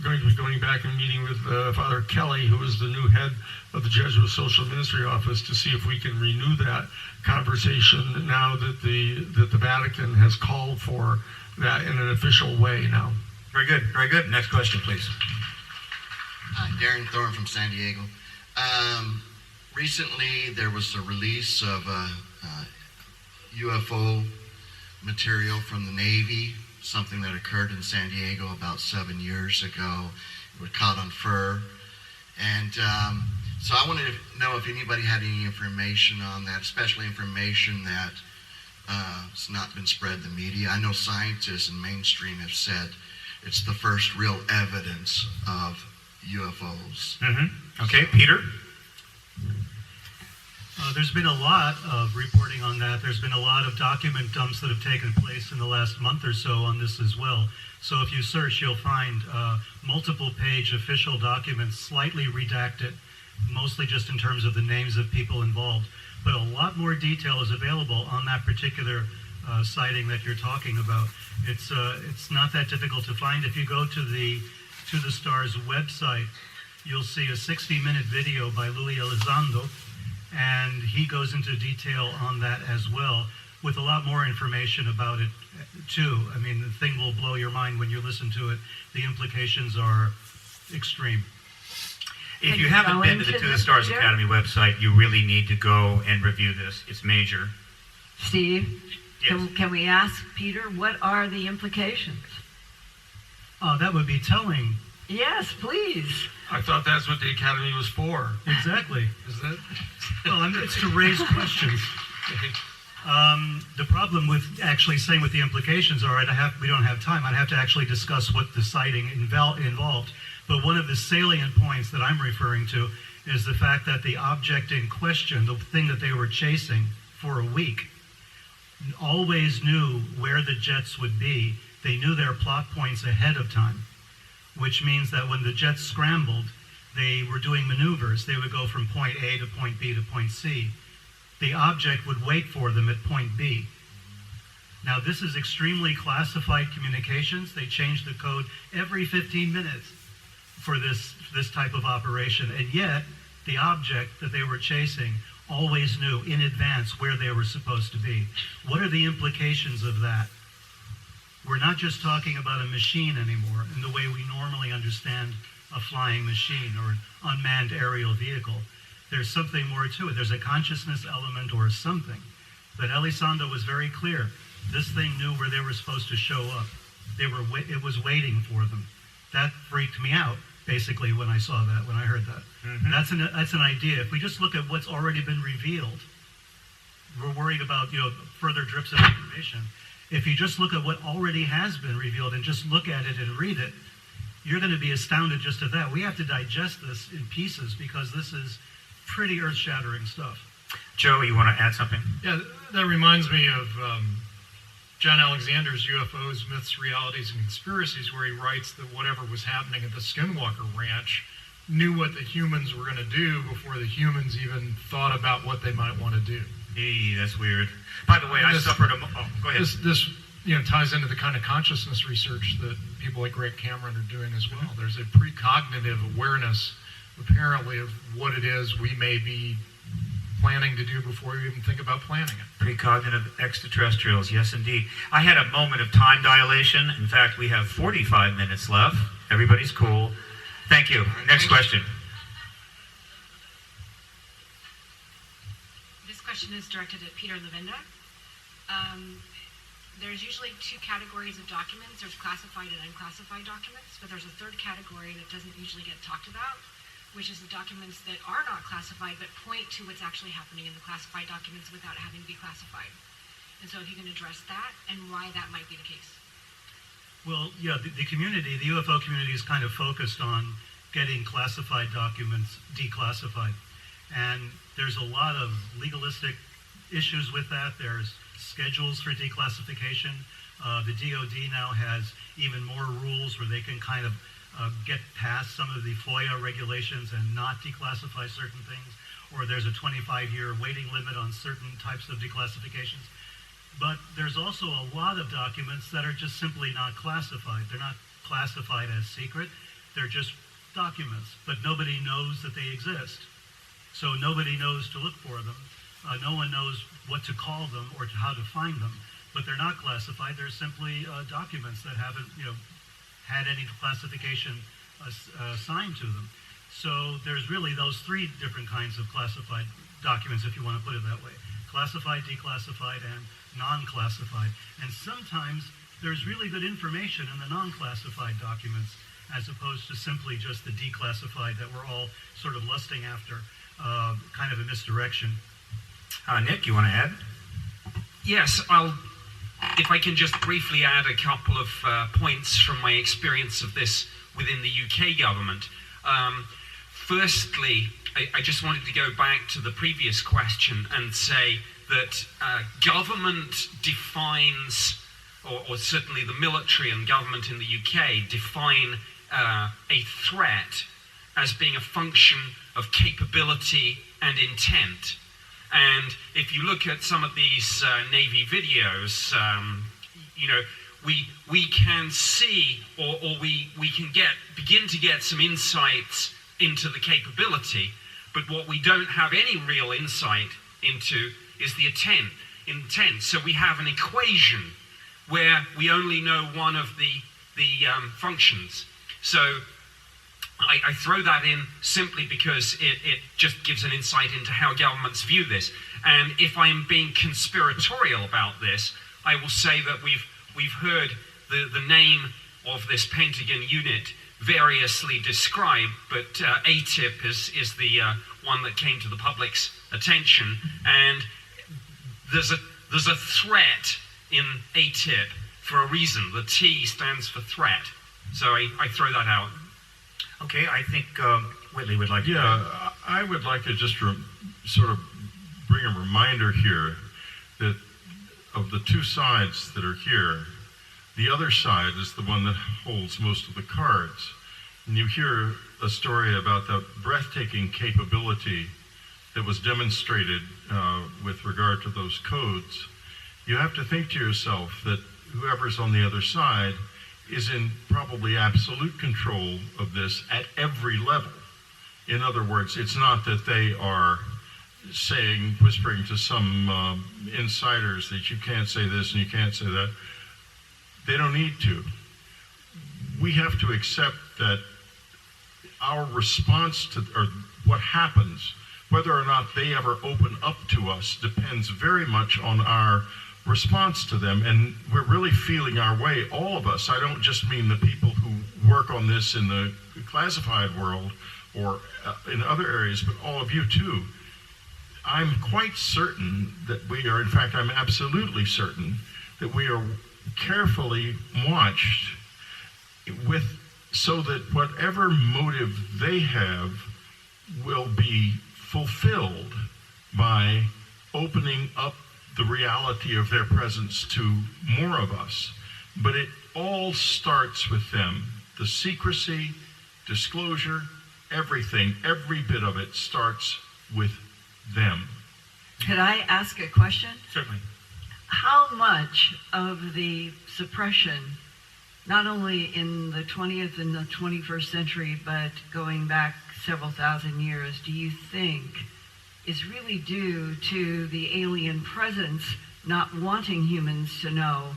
Speaker 16: going to be going back and meeting with Father Kelly, who is the new head of the Jesuit Social Ministry Office, to see if we can renew that conversation now that the Vatican has called for that in an official way now.
Speaker 1: Very good, very good. Next question, please.
Speaker 18: Hi, Darren Thorne from San Diego. Recently, there was a release of UFO material from the Navy, something that occurred in San Diego about 7 years ago. It was caught on fur. And so I wanted to know if anybody had any information on that, especially information that has not been spread in the media. I know scientists and mainstream have said it's the first real evidence of UFOs.
Speaker 1: Okay, Peter?
Speaker 3: There's been a lot of reporting on that. There's been a lot of document dumps that have taken place in the last month or so on this as well. So if you search, you'll find multiple page official documents, slightly redacted, mostly just in terms of the names of people involved. But a lot more detail is available on that particular sighting that you're talking about. It's not that difficult to find. If you go to the Star's website, you'll see a 60-minute video by Louis Elizondo, and he goes into detail on that as well, with a lot more information about it too. I mean, the thing will blow your mind when you listen to it. The implications are extreme.
Speaker 1: If you haven't been to the Stars Academy website, you really need to go and review this. It's major.
Speaker 8: Steve,
Speaker 1: Yes.
Speaker 8: can we ask Peter, what are the implications?
Speaker 3: That would be telling.
Speaker 8: Yes, please.
Speaker 16: I thought that's what the Academy was for.
Speaker 3: Exactly.
Speaker 16: Is that?
Speaker 3: Well, it's to raise questions. The problem with actually saying what the implications are, we don't have time. I'd have to actually discuss what the sighting involved. But one of the salient points that I'm referring to is the fact that the object in question, the thing that they were chasing for a week, always knew where the jets would be. They knew their plot points ahead of time, which means that when the jets scrambled, they were doing maneuvers. They would go from point A to point B to point C. The object would wait for them at point B. Now, this is extremely classified communications. They change the code every 15 minutes for this type of operation, and yet the object that they were chasing always knew in advance where they were supposed to be. What are the implications of that? We're not just talking about a machine anymore in the way we normally understand a flying machine or an unmanned aerial vehicle. There's something more to it. There's a consciousness element or something. But Elizondo was very clear. This thing knew where they were supposed to show up. It was waiting for them. That freaked me out, basically, when I saw that, when I heard that. That's an idea. If we just look at what's already been revealed, we're worried about further drips of information. If you just look at what already has been revealed and just look at it and read it, you're going to be astounded just at that. We have to digest this in pieces because this is pretty earth-shattering stuff.
Speaker 1: Joe, you want to add something?
Speaker 10: Yeah, that reminds me of John Alexander's UFOs, Myths, Realities, and Conspiracies, where he writes that whatever was happening at the Skinwalker Ranch knew what the humans were going to do before the humans even thought about what they might want to do.
Speaker 1: Hey, that's weird. By the way, I suffered a... Oh, go ahead.
Speaker 10: This ties into the kind of consciousness research that people like Greg Cameron are doing as well. There's a precognitive awareness, apparently, of what it is we may be planning to do before we even think about planning it.
Speaker 1: Precognitive extraterrestrials, yes indeed. I had a moment of time dilation. In fact, we have 45 minutes left. Everybody's cool. Thank you. Next question.
Speaker 19: This question is directed at Peter Levinda. There's usually two categories of documents. There's classified and unclassified documents, but there's a third category that doesn't usually get talked about, which is the documents that are not classified but point to what's actually happening in the classified documents without having to be classified. And so if you can address that and why that might be the case.
Speaker 3: Well, yeah, the community, the UFO community is kind of focused on getting classified documents declassified. And there's a lot of legalistic issues with that. There's schedules for declassification. The DOD now has even more rules where they can kind of get past some of the FOIA regulations and not declassify certain things. Or there's a 25-year waiting limit on certain types of declassifications. But there's also a lot of documents that are just simply not classified. They're not classified as secret. They're just documents, but nobody knows that they exist. So nobody knows to look for them. No one knows what to call them or how to find them. But they're not classified. They're simply documents that haven't, had any classification assigned to them. So there's really those three different kinds of classified documents, if you want to put it that way. Classified, declassified, and non-classified. And sometimes there's really good information in the non-classified documents as opposed to simply just the declassified that we're all sort of lusting after, kind of a misdirection.
Speaker 1: Nick, you want to add?
Speaker 20: Yes, if I can just briefly add a couple of points from my experience of this within the UK government. Firstly, I just wanted to go back to the previous question and say that government defines, or certainly the military and government in the UK define a threat as being a function of capability and intent. And if you look at some of these Navy videos, we can see, or we can begin to get some insights into the capability, but what we don't have any real insight into is the intent. So we have an equation where we only know one of the functions. So I throw that in simply because it just gives an insight into how governments view this. And if I'm being conspiratorial about this, I will say that we've heard the name of this Pentagon unit variously described, but ATIP is the one that came to the public's attention. And there's a threat in ATIP for a reason. The T stands for threat. So I throw that out.
Speaker 1: Okay, I think Whitley would like to...
Speaker 5: Yeah, I would like to just sort of bring a reminder here that of the two sides that are here, the other side is the one that holds most of the cards. And you hear a story about the breathtaking capability that was demonstrated with regard to those codes. You have to think to yourself that whoever's on the other side is in probably absolute control of this at every level. In other words, it's not that they are whispering to some insiders that you can't say this and you can't say that. They don't need to. We have to accept that our response to or what happens, whether or not they ever open up to us, depends very much on our response to them. And we're really feeling our way, all of us. I don't just mean the people who work on this in the classified world or in other areas, but all of you too. I'm quite certain that we are, in fact, I'm absolutely certain that we are carefully watched so that whatever motive they have will be fulfilled by opening up the reality of their presence to more of us. But it all starts with them. The secrecy, disclosure, everything, every bit of it starts with them.
Speaker 8: Could I ask a question?
Speaker 1: Certainly.
Speaker 8: How much of the suppression, not only in the 20th and the 21st century, but going back several thousand years, do you think is really due to the alien presence not wanting humans to know?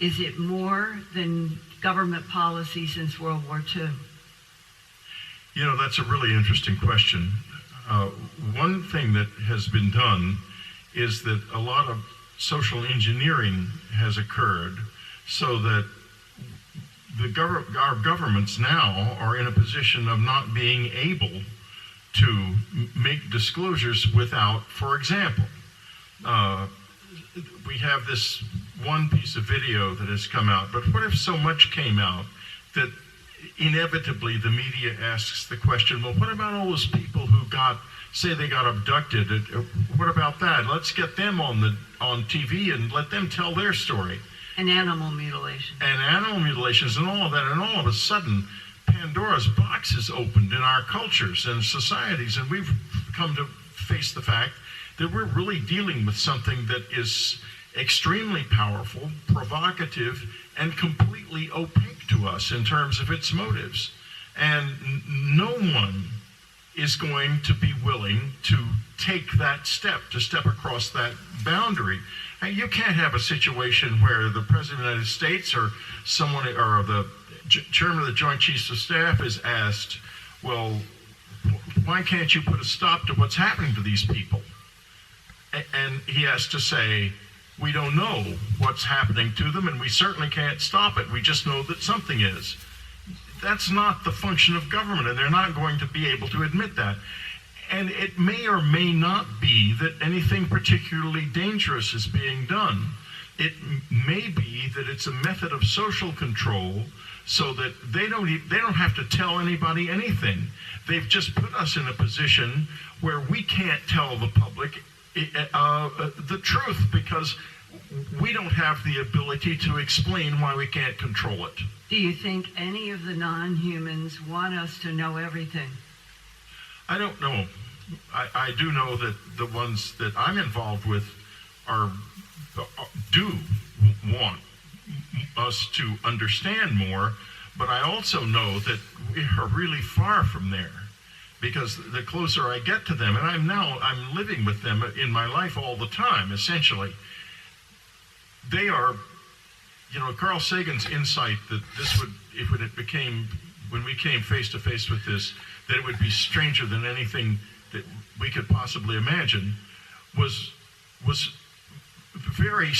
Speaker 8: Is it more than government policy since World War II?
Speaker 5: You know, that's a really interesting question. One thing that has been done is that a lot of social engineering has occurred so that our governments now are in a position of not being able to make disclosures without, for example, we have this one piece of video that has come out, but what if so much came out that inevitably the media asks the question, well, what about all those people who say they got abducted? What about that? Let's get them on TV and let them tell their story.
Speaker 8: And animal mutilation.
Speaker 5: And animal mutilations and all of that. And all of a sudden, Pandora's box is opened in our cultures and societies. And we've come to face the fact that we're really dealing with something that is extremely powerful, provocative, and completely opaque to us in terms of its motives. And no one is going to be willing to take that step, to step across that boundary. And you can't have a situation where the President of the United States or someone, or the Chairman of the Joint Chiefs of Staff is asked, well, why can't you put a stop to what's happening to these people? And he has to say, we don't know what's happening to them, and we certainly can't stop it. We just know that something is. That's not the function of government, and they're not going to be able to admit that. And it may or may not be that anything particularly dangerous is being done. It may be that it's a method of social control so that they don't have to tell anybody anything. They've just put us in a position where we can't tell the public the truth because we don't have the ability to explain why we can't control it.
Speaker 8: Do you think any of the non-humans want us to know everything?
Speaker 5: I don't know. I do know that the ones that I'm involved with do want us to understand more, but I also know that we are really far from there. Because the closer I get to them, and I'm living with them in my life all the time, essentially. They are, Carl Sagan's insight that this would, when we came face to face with this, that it would be stranger than anything that we could possibly imagine, was very,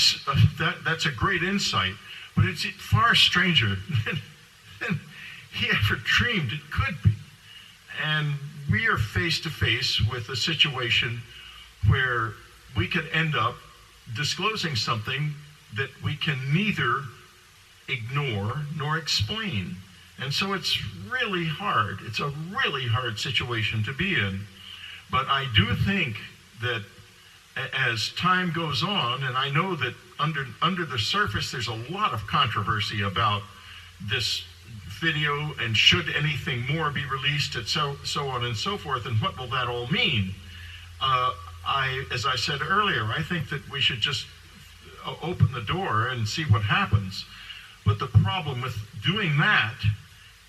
Speaker 5: that's a great insight, but it's far stranger than he ever dreamed it could be. And we are face to face with a situation where we could end up disclosing something that we can neither ignore nor explain. And so it's really hard. It's a really hard situation to be in. But I do think that as time goes on, and I know that under the surface there's a lot of controversy about this video and should anything more be released, and so on and so forth, and what will that all mean? As I said earlier, I think that we should just open the door and see what happens. But the problem with doing that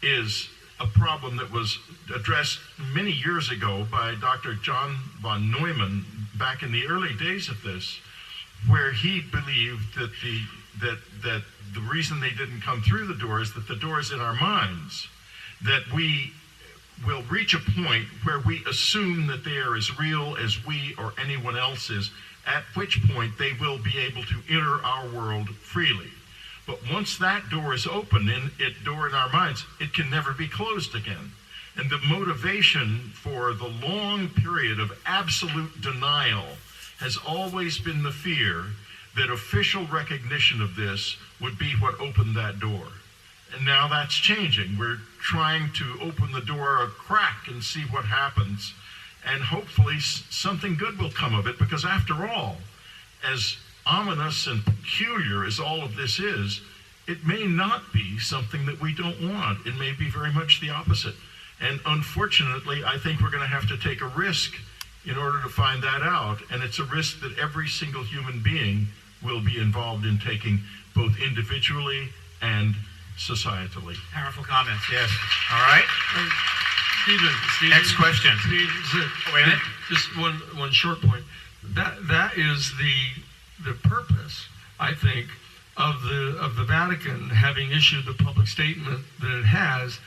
Speaker 5: is a problem that was addressed many years ago by Dr. John von Neumann back in the early days of this, where he believed that the reason they didn't come through the door is that the door is in our minds, that we will reach a point where we assume that they are as real as we or anyone else is, at which point they will be able to enter our world freely. But once that door is open, door in our minds, it can never be closed again. And the motivation for the long period of absolute denial has always been the fear that official recognition of this would be what opened that door. And now that's changing. We're trying to open the door a crack and see what happens. And hopefully something good will come of it, because after all, as ominous and peculiar as all of this is, it may not be something that we don't want. It may be very much the opposite. And unfortunately, I think we're going to have to take a risk in order to find that out. And it's a risk that every single human being will be involved in taking, both individually and societally.
Speaker 1: Powerful comments, yes. All right.
Speaker 16: Stephen,
Speaker 1: Next question.
Speaker 16: Wait a minute. Just one short point. That is the purpose, I think, of the Vatican having issued the public statement that it has,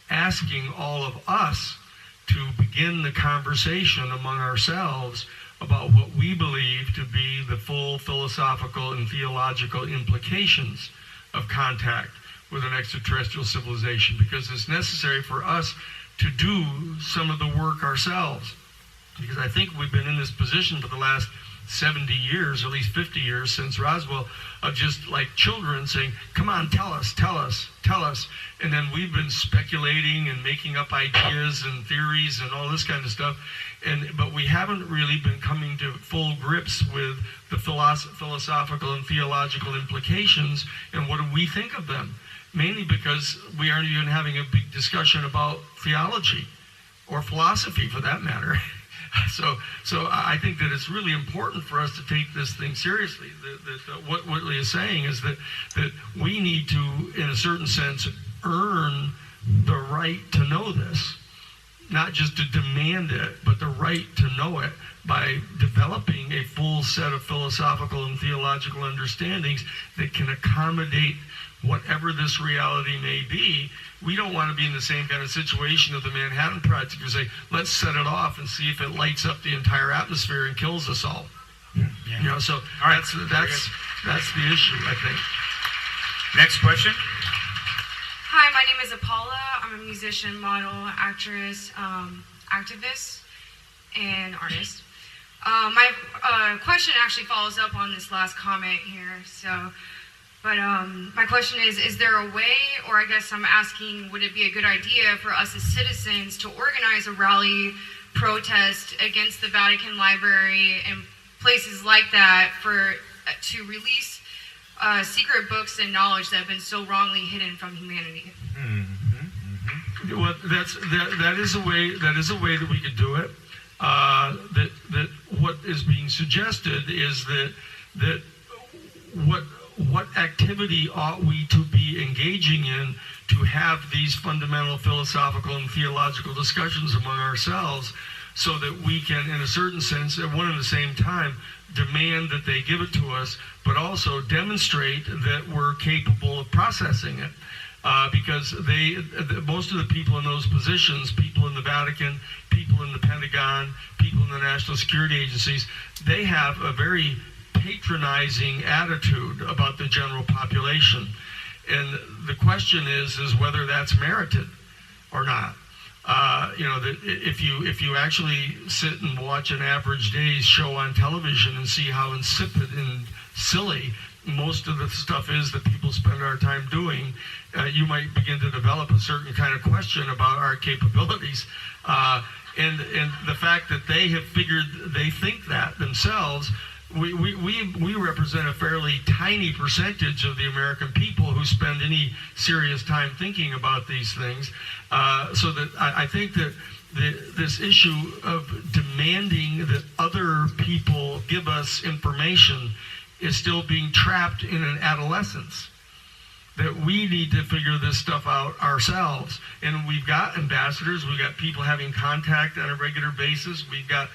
Speaker 16: asking all of us to begin the conversation among ourselves about what we believe to be the full philosophical and theological implications of contact with an extraterrestrial civilization, because it's necessary for us to do some of the work ourselves. Because I think we've been in this position for the last 70 years, or at least 50 years since Roswell, of just like children saying, come on, tell us. And then we've been speculating and making up ideas and theories and all this kind of stuff. But we haven't really been coming to full grips with the philosophical and theological implications and what do we think of them. Mainly because we aren't even having a big discussion about theology or philosophy for that matter. So I think that it's really important for us to take this thing seriously. What Whitley is saying is that we need to, in a certain sense, earn the right to know this. Not just to demand it, but the right to know it by developing a full set of philosophical and theological understandings that can accommodate whatever this reality may be. We don't want to be in the same kind of situation of the Manhattan Project and say, let's set it off and see if it lights up the entire atmosphere and kills us all.
Speaker 1: Yeah.
Speaker 16: You know, so
Speaker 1: all right.
Speaker 16: that's the issue, I think.
Speaker 1: Next question.
Speaker 21: Hi, my name is Apollo. I'm a musician, model, actress, activist, and artist. My question actually follows up on this last comment here. But my question is there a way, or I guess I'm asking, would it be a good idea for us as citizens to organize a rally protest against the Vatican Library and places like that to release secret books and knowledge that have been so wrongly hidden from humanity?
Speaker 16: Well, that is a way that we could do it. That what is being suggested is that what activity ought we to be engaging in to have these fundamental philosophical and theological discussions among ourselves, so that we can, in a certain sense, at one and the same time, demand that they give it to us, but also demonstrate that we're capable of processing it. Because most of the people in those positions, people in the Vatican, people in the Pentagon, people in the national security agencies, they have a very patronizing attitude about the general population. And the question is whether that's merited or not. That if you actually sit and watch an average day's show on television and see how insipid and silly most of the stuff is that people spend our time doing, you might begin to develop a certain kind of question about our capabilities. And the fact that they think that themselves. We represent a fairly tiny percentage of the American people who spend any serious time thinking about these things. So that I think that this issue of demanding that other people give us information is still being trapped in an adolescence. That we need to figure this stuff out ourselves. And we've got ambassadors, we've got people having contact on a regular basis. We've got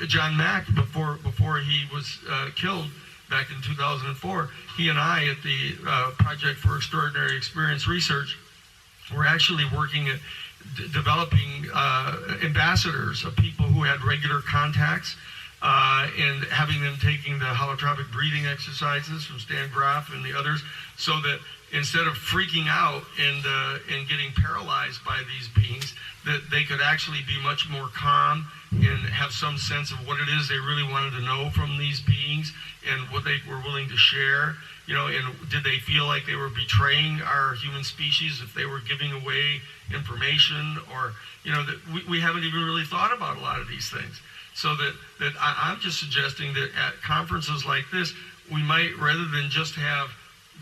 Speaker 16: John Mack, before he was killed back in 2004, he and I at the Project for Extraordinary Experience Research were actually working at developing ambassadors of people who had regular contacts and having them taking the holotropic breathing exercises from Stan Groff and the others, so that instead of freaking out and getting paralyzed by these beings, that they could actually be much more calm and have some sense of what it is they really wanted to know from these beings and what they were willing to share. And did they feel like they were betraying our human species if they were giving away information? Or, that we haven't even really thought about a lot of these things. So that I'm just suggesting that at conferences like this, we might, rather than just have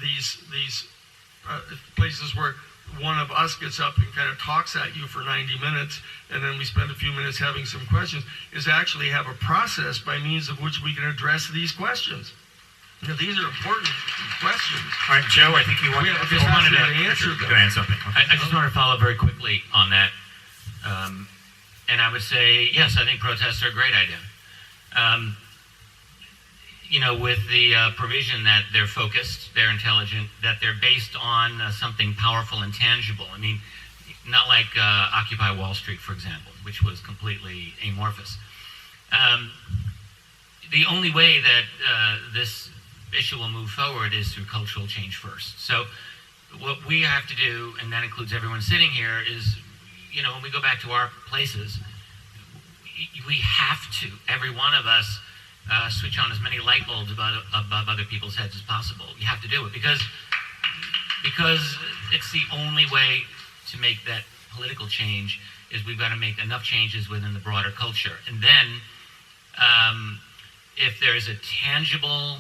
Speaker 16: these places where one of us gets up and kind of talks at you for 90 minutes, and then we spend a few minutes having some questions, is actually have a process by means of which we can address these questions. You know, these are important questions.
Speaker 1: All right, Joe, I think you wanted to
Speaker 7: answer
Speaker 1: them. Go ahead, something. Okay.
Speaker 7: I just want to follow very quickly on that. And I would say, yes, I think protests are a great idea. With the provision that they're focused, they're intelligent, that they're based on something powerful and tangible. I mean, not like Occupy Wall Street, for example, which was completely amorphous. The only way that this issue will move forward is through cultural change first. So what we have to do, and that includes everyone sitting here, is, when we go back to our places, we have to, every one of us, switch on as many light bulbs above other people's heads as possible. You have to do it because it's the only way to make that political change. Is we've got to make enough changes within the broader culture, and then if there is a tangible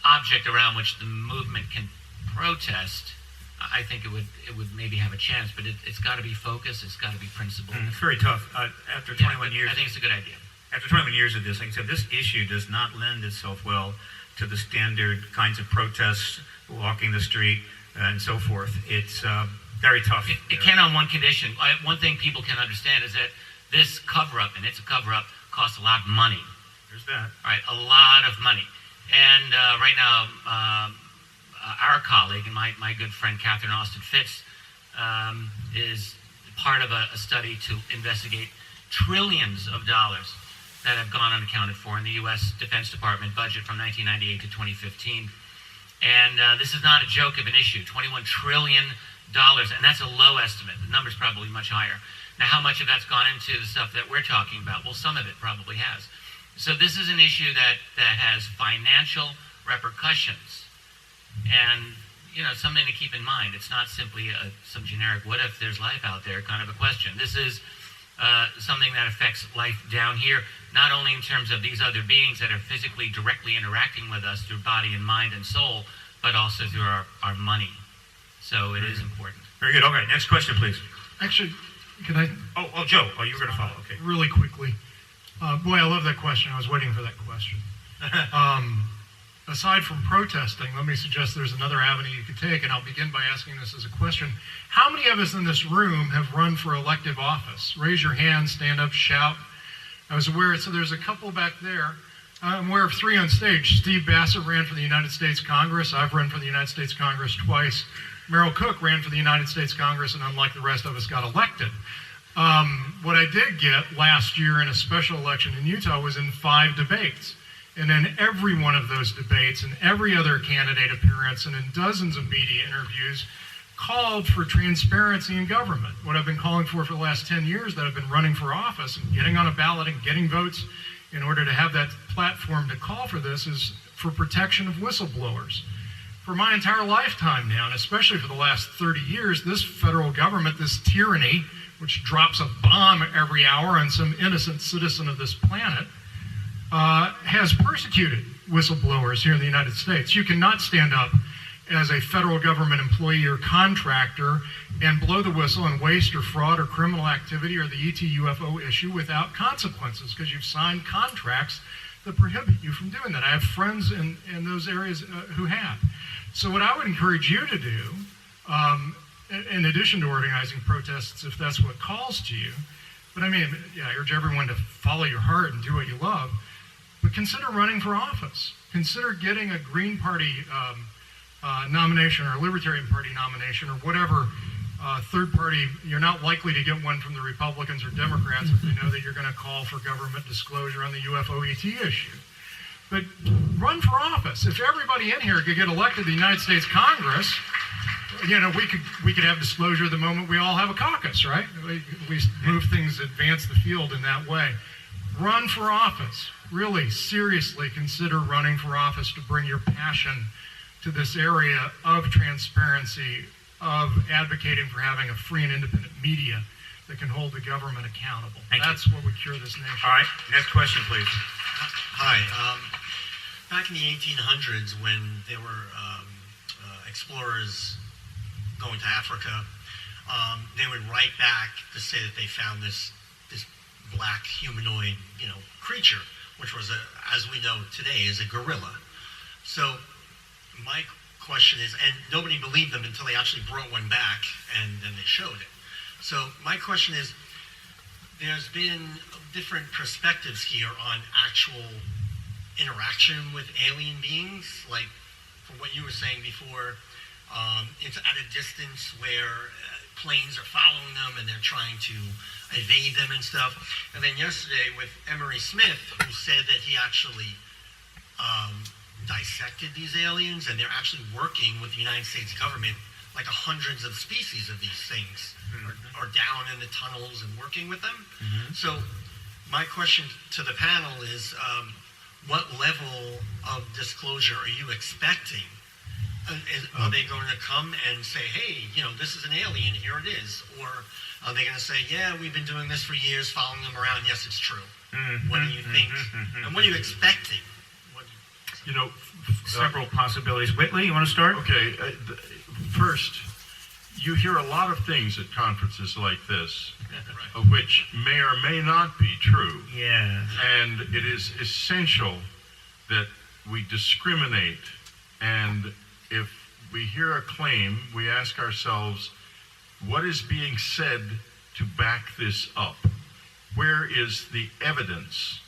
Speaker 7: object around which the movement can protest, I think it would maybe have a chance, but it's got to be focused. It's got to be principled.
Speaker 1: It's very tough. After 21 years,
Speaker 7: I think it's a good idea.
Speaker 1: After 21 years of this, like I said, this issue does not lend itself well to the standard kinds of protests, walking the street, and so forth. It's very tough.
Speaker 7: It can on one condition. One thing people can understand is that this cover-up, and it's a cover-up, costs a lot of money.
Speaker 1: There's that.
Speaker 7: All right, a lot of money. And right now, our colleague and my good friend Catherine Austin Fitz is part of a study to investigate trillions of dollars that have gone unaccounted for in the U.S. Defense Department budget from 1998 to 2015. And this is not a joke of an issue, $21 trillion, and that's a low estimate. The number's probably much higher. Now, how much of that's gone into the stuff that we're talking about? Well, some of it probably has. So this is an issue that has financial repercussions. And, something to keep in mind. It's not simply some generic, what if there's life out there kind of a question. This is something that affects life down here, not only in terms of these other beings that are physically directly interacting with us through body and mind and soul, but also through our money. So it is important.
Speaker 1: Very good. Okay, next question, please.
Speaker 10: Actually, can I?
Speaker 1: Oh, Joe. Oh, you were going to follow. Okay.
Speaker 10: Really quickly. Boy, I love that question. I was waiting for that question. Aside from protesting, let me suggest there's another avenue you could take, and I'll begin by asking this as a question. How many of us in this room have run for elective office? Raise your hand, stand up, shout. I was aware, so there's a couple back there. I'm aware of 3 on stage. Steve Bassett ran for the United States Congress. I've run for the United States Congress twice. Merrill Cook ran for the United States Congress, and unlike the rest of us, got elected. What I did get last year in a special election in Utah was in 5 debates. And in every one of those debates and every other candidate appearance and in dozens of media interviews called for transparency in government. What I've been calling for the last 10 years that I've been running for office and getting on a ballot and getting votes in order to have that platform to call for this is for protection of whistleblowers. For my entire lifetime now, and especially for the last 30 years, this federal government, this tyranny, which drops a bomb every hour on some innocent citizen of this planet, has persecuted whistleblowers here in the United States. You cannot stand up as a federal government employee or contractor and blow the whistle on waste or fraud or criminal activity or the ET UFO issue without consequences because you've signed contracts that prohibit you from doing that. I have friends in those areas who have. So what I would encourage you to do, in addition to organizing protests if that's what calls to you, but I urge everyone to follow your heart and do what you love, but consider running for office. Consider getting a Green Party nomination or a Libertarian Party nomination or whatever third party. You're not likely to get one from the Republicans or Democrats if they know that you're going to call for government disclosure on the UFO ET issue. But run for office. If everybody in here could get elected to the United States Congress, we could have disclosure the moment we all have a caucus, right? We move things, advance the field in that way. Run for office. Really, seriously consider running for office to bring your passion to this area of transparency, of advocating for having a free and independent media that can hold the government accountable.
Speaker 1: Thank you.
Speaker 10: That's what would cure this nation.
Speaker 1: All right, next question, please.
Speaker 2: Hi. Back in the 1800s, when there were explorers going to Africa, they would write back to say that they found this black humanoid, creature, which was, as we know today, is a gorilla. So my question is, and nobody believed them until they actually brought one back, and then they showed it. So my question is, there's been different perspectives here on actual interaction with alien beings, like from what you were saying before, it's at a distance where planes are following them and they're trying to evade them and stuff. And then yesterday with Emery Smith, who said that he actually dissected these aliens and they're actually working with the United States government, like hundreds of species of these things are down in the tunnels and working with them. So my question to the panel is, what level of disclosure are you expecting? Are they going to come and say, hey, this is an alien, here it is? Or are they going to say, yeah, we've been doing this for years, following them around, yes, it's true? What do you think? And what are you expecting?
Speaker 1: Several possibilities. Whitley, you want to start?
Speaker 5: Okay. First, you hear a lot of things at conferences like this, of which may or may not be true.
Speaker 1: Yeah.
Speaker 5: And it is essential that we discriminate. And if we hear a claim, we ask ourselves, what is being said to back this up? Where is the evidence?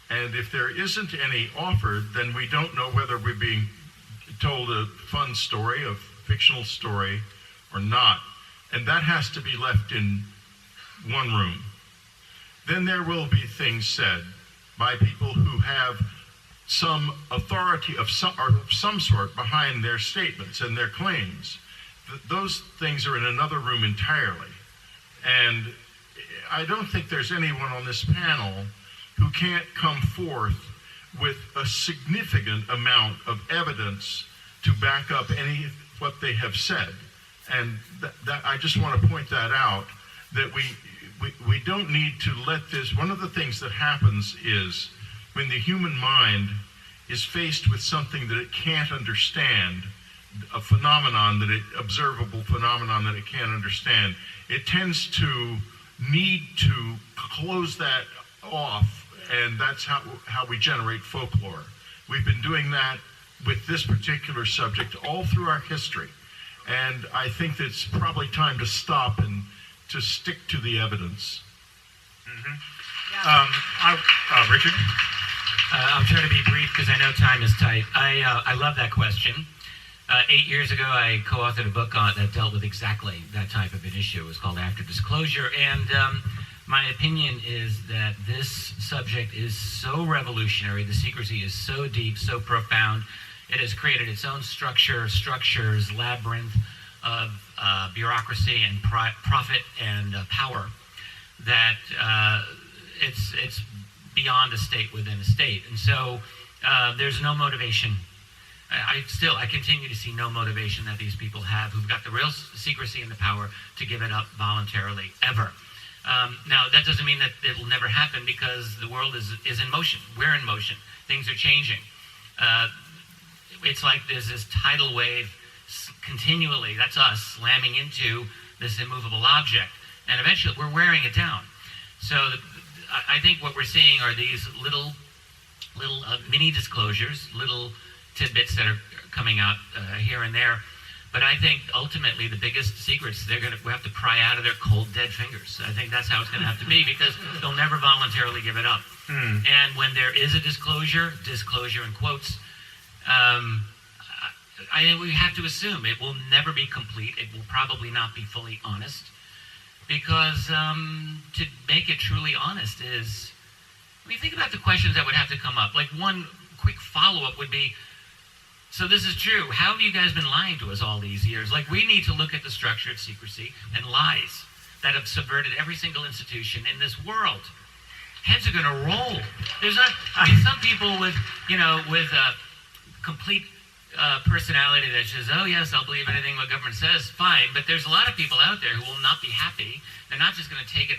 Speaker 5: And if there isn't any offered, then we don't know whether we're being told a fun story, a fictional story, or not. And that has to be left in one room. Then there will be things said by people who have some authority of some sort behind their statements and their claims. Those things are in another room entirely. And I don't think there's anyone on this panel who can't come forth with a significant amount of evidence to back up what they have said. And that I just want to point that out, that we don't need to let this. One of the things that happens is when the human mind is faced with something that it can't understand, a phenomenon observable phenomenon that it can't understand, it tends to need to close that off, and that's how we generate folklore. We've been doing that with this particular subject all through our history. And I think that it's probably time to stop and to stick to the evidence.
Speaker 1: Richard?
Speaker 7: I'll try to be brief because I know time is tight. I love that question. 8 years ago, I co-authored a book that dealt with exactly that type of an issue. It was called After Disclosure. And my opinion is that this subject is so revolutionary. The secrecy is so deep, so profound. It has created its own structures, labyrinth of bureaucracy and profit and power that it's beyond a state within a state. And so there's no motivation. I continue to see no motivation that these people have who've got the real secrecy and the power to give it up voluntarily, ever. Now, that doesn't mean that it will never happen because the world is in motion. We're in motion. Things are changing. It's like there's this tidal wave continually, that's us, slamming into this immovable object. And eventually we're wearing it down. So I think what we're seeing are these little mini disclosures, little tidbits that are coming out here and there. But I think ultimately the biggest secrets, we have to pry out of their cold, dead fingers. I think that's how it's going to have to be because they'll never voluntarily give it up. And when there is a disclosure in quotes, we have to assume it will never be complete. It will probably not be fully honest because to make it truly honest is, think about the questions that would have to come up. Like one quick follow-up would be, so this is true. How have you guys been lying to us all these years? Like we need to look at the structured secrecy and lies that have subverted every single institution in this world. Heads are going to roll. There's not. Some people with complete personality that says, oh yes, I'll believe anything what government says, fine. But there's a lot of people out there who will not be happy. They're not just going to take it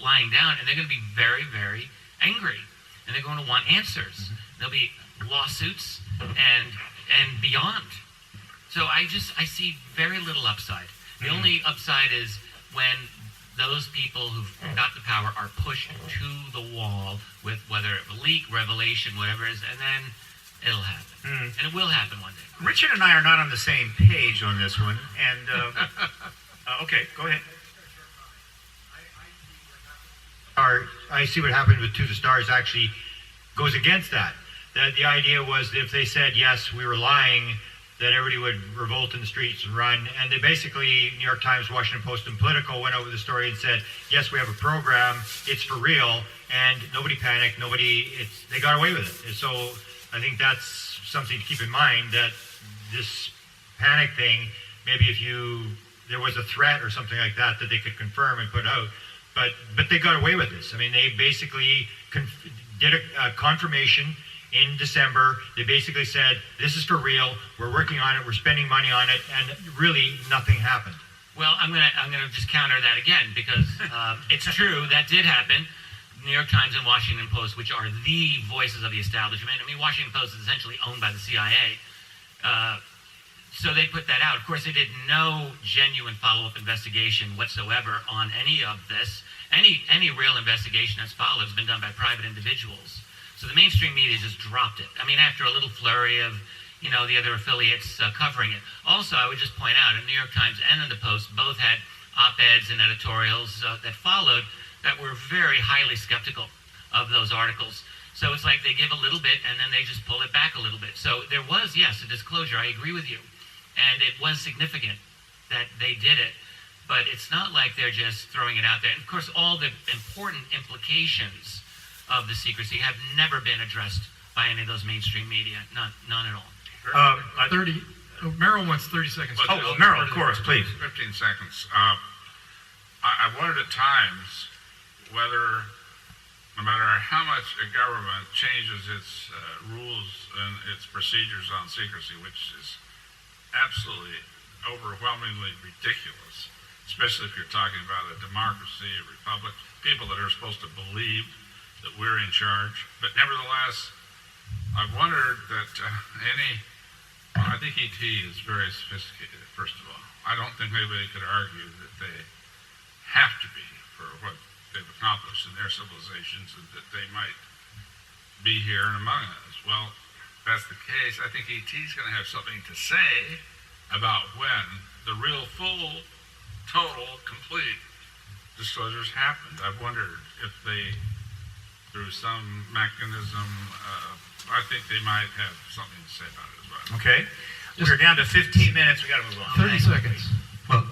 Speaker 7: lying down, and they're going to be very, very angry. And they're going to want answers. There'll be lawsuits and beyond. So I see very little upside. The only upside is when those people who've got the power are pushed to the wall with whether it leak, revelation, whatever it is, and then it'll happen. And it will happen one day.
Speaker 1: Richard and I are not on the same page on this one. And, okay, go ahead.
Speaker 9: I see what happened with To the Stars actually goes against that. That the idea was that if they said, yes, we were lying, that everybody would revolt in the streets and run. And they basically, New York Times, Washington Post, and Politico went over the story and said, yes, we have a program, it's for real, and nobody panicked, they got away with it. And so I think that's something to keep in mind, that this panic thing, maybe if there was a threat or something like that they could confirm and put out, but they got away with this. I mean, they basically did a confirmation in December. They basically said, this is for real, we're working on it, we're spending money on it, and really nothing happened.
Speaker 7: Well, I'm gonna just counter that again, because it's true, that did happen. New York Times and Washington Post, which are the voices of the establishment. I mean, Washington Post is essentially owned by the CIA. So they put that out. Of course, they did no genuine follow-up investigation whatsoever on any of this. Any real investigation that's followed has been done by private individuals. So the mainstream media just dropped it. I mean, after a little flurry of, the other affiliates covering it. Also, I would just point out, in New York Times and in the Post, both had op-eds and editorials that followed that were very highly skeptical of those articles. So it's like they give a little bit and then they just pull it back a little bit. So there was, yes, a disclosure. I agree with you. And it was significant that they did it. But it's not like they're just throwing it out there. And of course, all the important implications of the secrecy have never been addressed by any of those mainstreame media. None at all.
Speaker 10: Merrill wants 30 seconds.
Speaker 1: Merrill, of course, please.
Speaker 14: 15 seconds. I wondered at times whether, no matter how much a government changes its rules and its procedures on secrecy, which is absolutely overwhelmingly ridiculous, especially if you're talking about a democracy, a republic, people that are supposed to believe that we're in charge. But nevertheless, I've wondered that I think ET is very sophisticated, first of all. I don't think anybody could argue that they have to be for what they've accomplished in their civilizations and that they might be here and among us. Well, if that's the case, I think ET is going to have something to say about when the real, full, total, complete disclosures happened. I've wondered if they, through some mechanism, I think they might have something to say about it as well.
Speaker 1: Okay. We're down to 15 minutes. We got to move on.
Speaker 10: 30 seconds.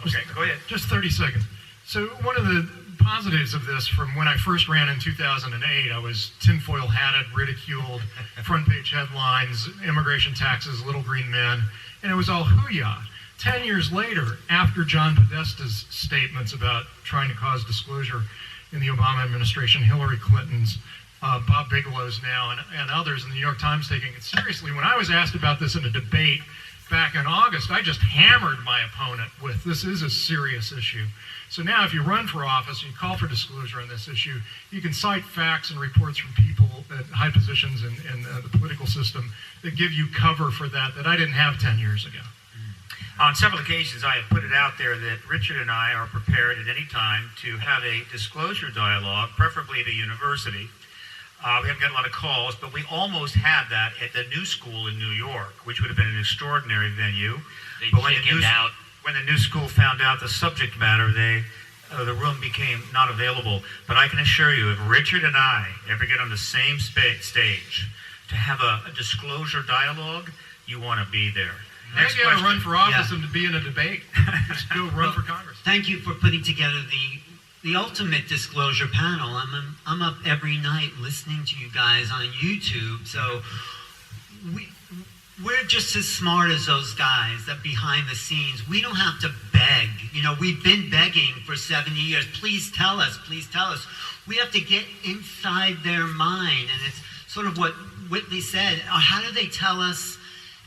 Speaker 1: Okay, go ahead.
Speaker 10: Just 30 seconds. So one of the positives of this, from when I first ran in 2008, I was tinfoil hatted, ridiculed, front page headlines, immigration taxes, little green men, and it was all hoo-yah. 10 years later, after John Podesta's statements about trying to cause disclosure in the Obama administration, Hillary Clinton's, Bob Bigelow's now, and others, and the New York Times taking it seriously. When I was asked about this in a debate back in August, I just hammered my opponent with, this is a serious issue. So now if you run for office and you call for disclosure on this issue, you can cite facts and reports from people at high positions in the political system that give you cover for that I didn't have 10 years ago.
Speaker 1: On several occasions, I have put it out there that Richard and I are prepared at any time to have a disclosure dialogue, preferably at a university. We haven't got a lot of calls, but we almost had that at the New School in New York, which would have been an extraordinary venue. But when the New School found out the subject matter, the room became not available. But I can assure you, if Richard and I ever get on the same stage to have a disclosure dialogue, you want to be there.
Speaker 10: Next you got to run for office and to be in a debate. Just go run for Congress.
Speaker 4: Thank you for putting together the ultimate disclosure panel. I'm up every night listening to you guys on YouTube. So we're just as smart as those guys that behind the scenes. We don't have to beg. We've been begging for 70 years. Please tell us. Please tell us. We have to get inside their mind. And it's sort of what Whitley said. How do they tell us?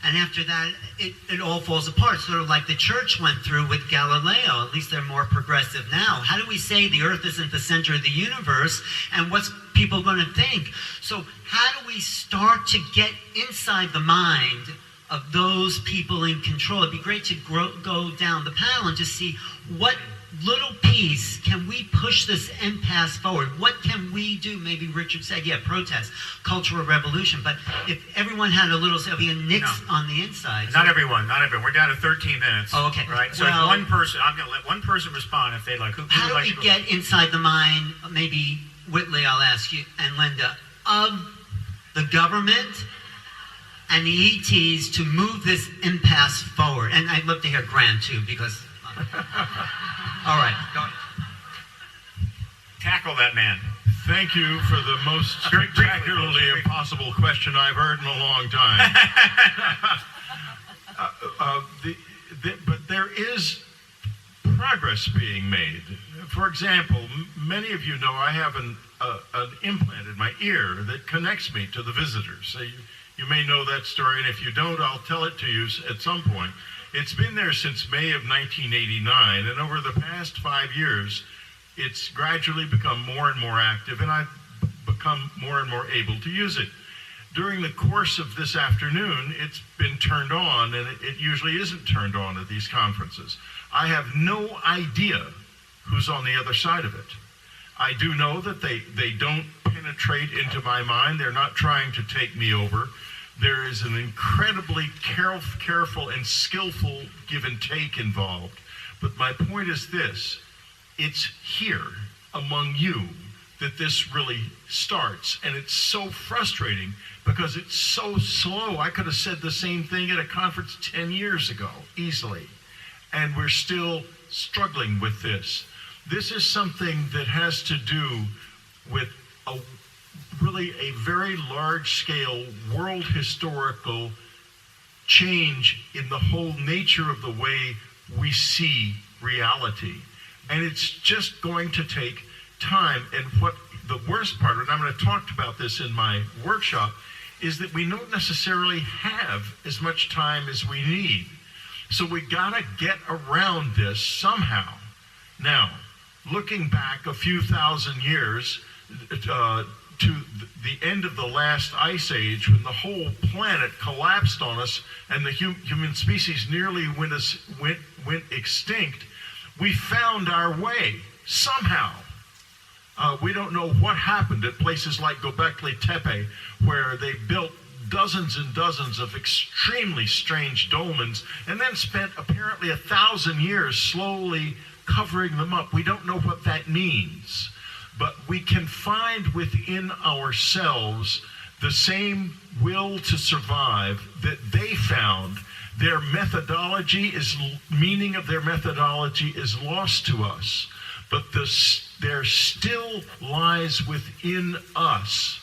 Speaker 4: And after that, it all falls apart, sort of like the church went through with Galileo. At least they're more progressive now. How do we say the earth isn't the center of the universe, and what's people going to think? So how do we start to get inside the mind of those people in control? It'd be great to go down the panel and just see what little piece can we push this impasse forward. What can we do? Maybe Richard said, yeah, protest, cultural revolution. But if everyone had a little, it'd be a nix on the inside.
Speaker 1: Not everyone. We're down to 13 minutes.
Speaker 4: Oh, okay.
Speaker 1: Right. So
Speaker 4: well,
Speaker 1: if one person, I'm going to let one person respond if they like.
Speaker 4: How do we get inside the mind? Maybe Whitley, I'll ask you, and Linda, of the government and the ETs to move this impasse forward? And I'd love to hear Grant too, because. All right. Go.
Speaker 1: Tackle that man.
Speaker 5: Thank you for the most spectacularly impossible question I've heard in a long time. But there is progress being made. For example, many of you know I have an implant in my ear that connects me to the visitors. So you may know that story, and if you don't, I'll tell it to you at some point. It's been there since May of 1989, and over the past 5 years, it's gradually become more and more active, and I've become more and more able to use it. During the course of this afternoon, it's been turned on, and it usually isn't turned on at these conferences. I have no idea who's on the other side of it. I do know that they don't penetrate into my mind. They're not trying to take me over. There is an incredibly careful and skillful give and take involved. But my point is this: it's here among you that this really starts. And it's so frustrating because it's so slow. I could have said the same thing at a conference 10 years ago, easily. And we're still struggling with this. This is something that has to do with really a very large-scale world historical change in the whole nature of the way we see reality. And it's just going to take time. And what the worst part, and I'm going to talk about this in my workshop, is that we don't necessarily have as much time as we need. So we got to get around this somehow. Now, looking back a few thousand years to the end of the last ice age, when the whole planet collapsed on us and the human species nearly went extinct, we found our way somehow. We don't know what happened at places like Göbekli Tepe, where they built dozens and dozens of extremely strange dolmens and then spent apparently 1,000 years slowly covering them up. We don't know what that means. But we can find within ourselves the same will to survive that they found. Their meaning of their methodology is lost to us. But there still lies within us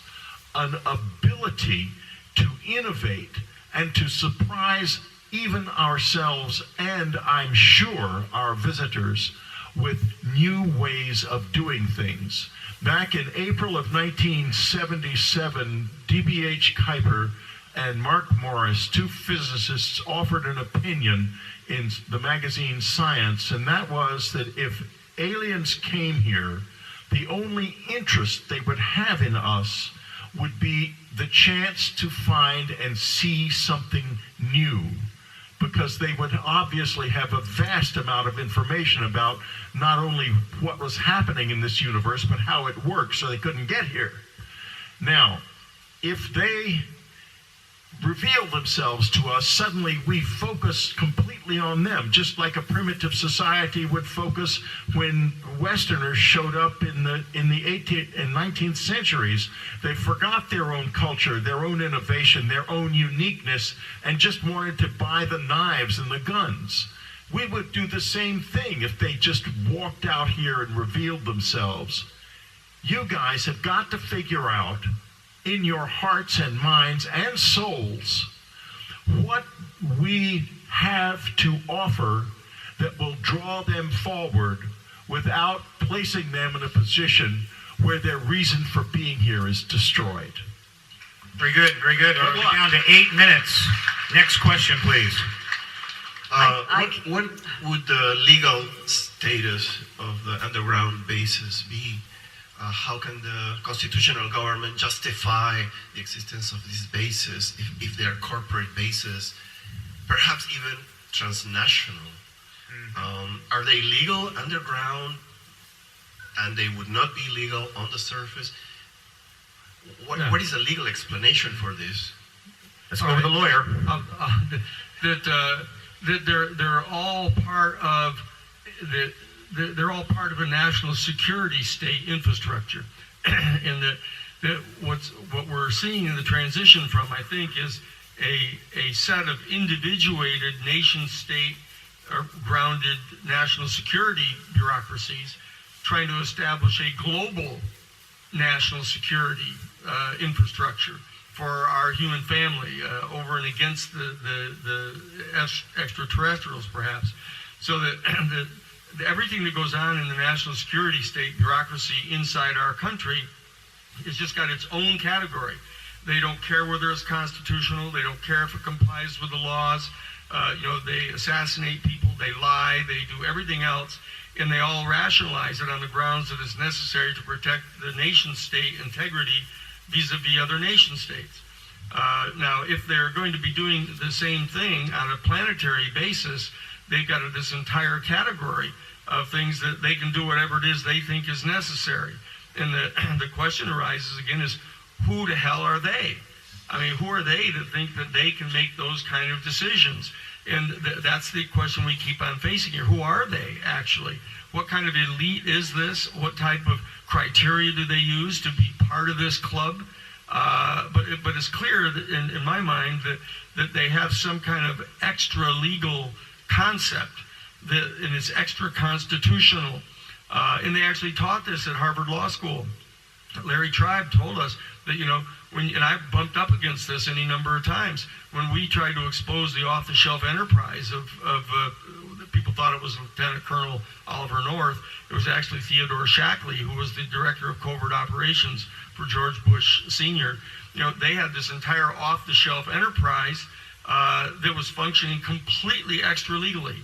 Speaker 5: an ability to innovate and to surprise even ourselves and, I'm sure, our visitors with new ways of doing things. Back in April of 1977, D.B.H. Kuiper and Mark Morris, two physicists, offered an opinion in the magazine Science, and that was that if aliens came here, the only interest they would have in us would be the chance to find and see something new, because they would obviously have a vast amount of information about not only what was happening in this universe, but how it works, so they couldn't get here. Now, if they reveal themselves to us, suddenly we focus completely on them, just like a primitive society would focus when Westerners showed up in the 18th and 19th centuries. They forgot their own culture, their own innovation, their own uniqueness, and just wanted to buy the knives and the guns. We would do the same thing if they just walked out here and revealed themselves. You guys have got to figure out in your hearts and minds and souls what we have to offer that will draw them forward without placing them in a position where their reason for being here is destroyed.
Speaker 1: Very good, very good. We're down to 8 minutes. Next question, please.
Speaker 11: What would the legal status of the underground bases be? How can the constitutional government justify the existence of these bases if they are corporate bases, perhaps even transnational? Are they legal underground and they would not be legal on the surface? What is the legal explanation for this?
Speaker 1: Let's go with the lawyer.
Speaker 16: That they're all part of they're all part of a national security state infrastructure, and that what we're seeing in the transition from, I think, is a set of individuated nation-state grounded national security bureaucracies trying to establish a global national security infrastructure for our human family over and against the extraterrestrials, perhaps. So that everything that goes on in the national security state bureaucracy inside our country has just got its own category. They don't care whether it's constitutional. They don't care if it complies with the laws. They assassinate people. They lie. They do everything else. And they all rationalize it on the grounds that it's necessary to protect the nation-state integrity vis-a-vis other nation-states. Now, if they're going to be doing the same thing on a planetary basis, they've got this entire category of things that they can do whatever it is they think is necessary. And the question arises again is, who the hell are they? I mean, who are they to think that they can make those kind of decisions? And that's the question we keep on facing here. Who are they, actually? What kind of elite is this? What type of criteria do they use to be part of this club? But it's clear that in my mind that they have some kind of extra legal concept, and it's extra constitutional. And they actually taught this at Harvard Law School. Larry Tribe told us that, and I've bumped up against this any number of times, when we tried to expose the off-the-shelf enterprise of people thought it was Lieutenant Colonel Oliver North. It was actually Theodore Shackley, who was the director of covert operations for George Bush Sr. They had this entire off-the-shelf enterprise that was functioning completely extra-legally.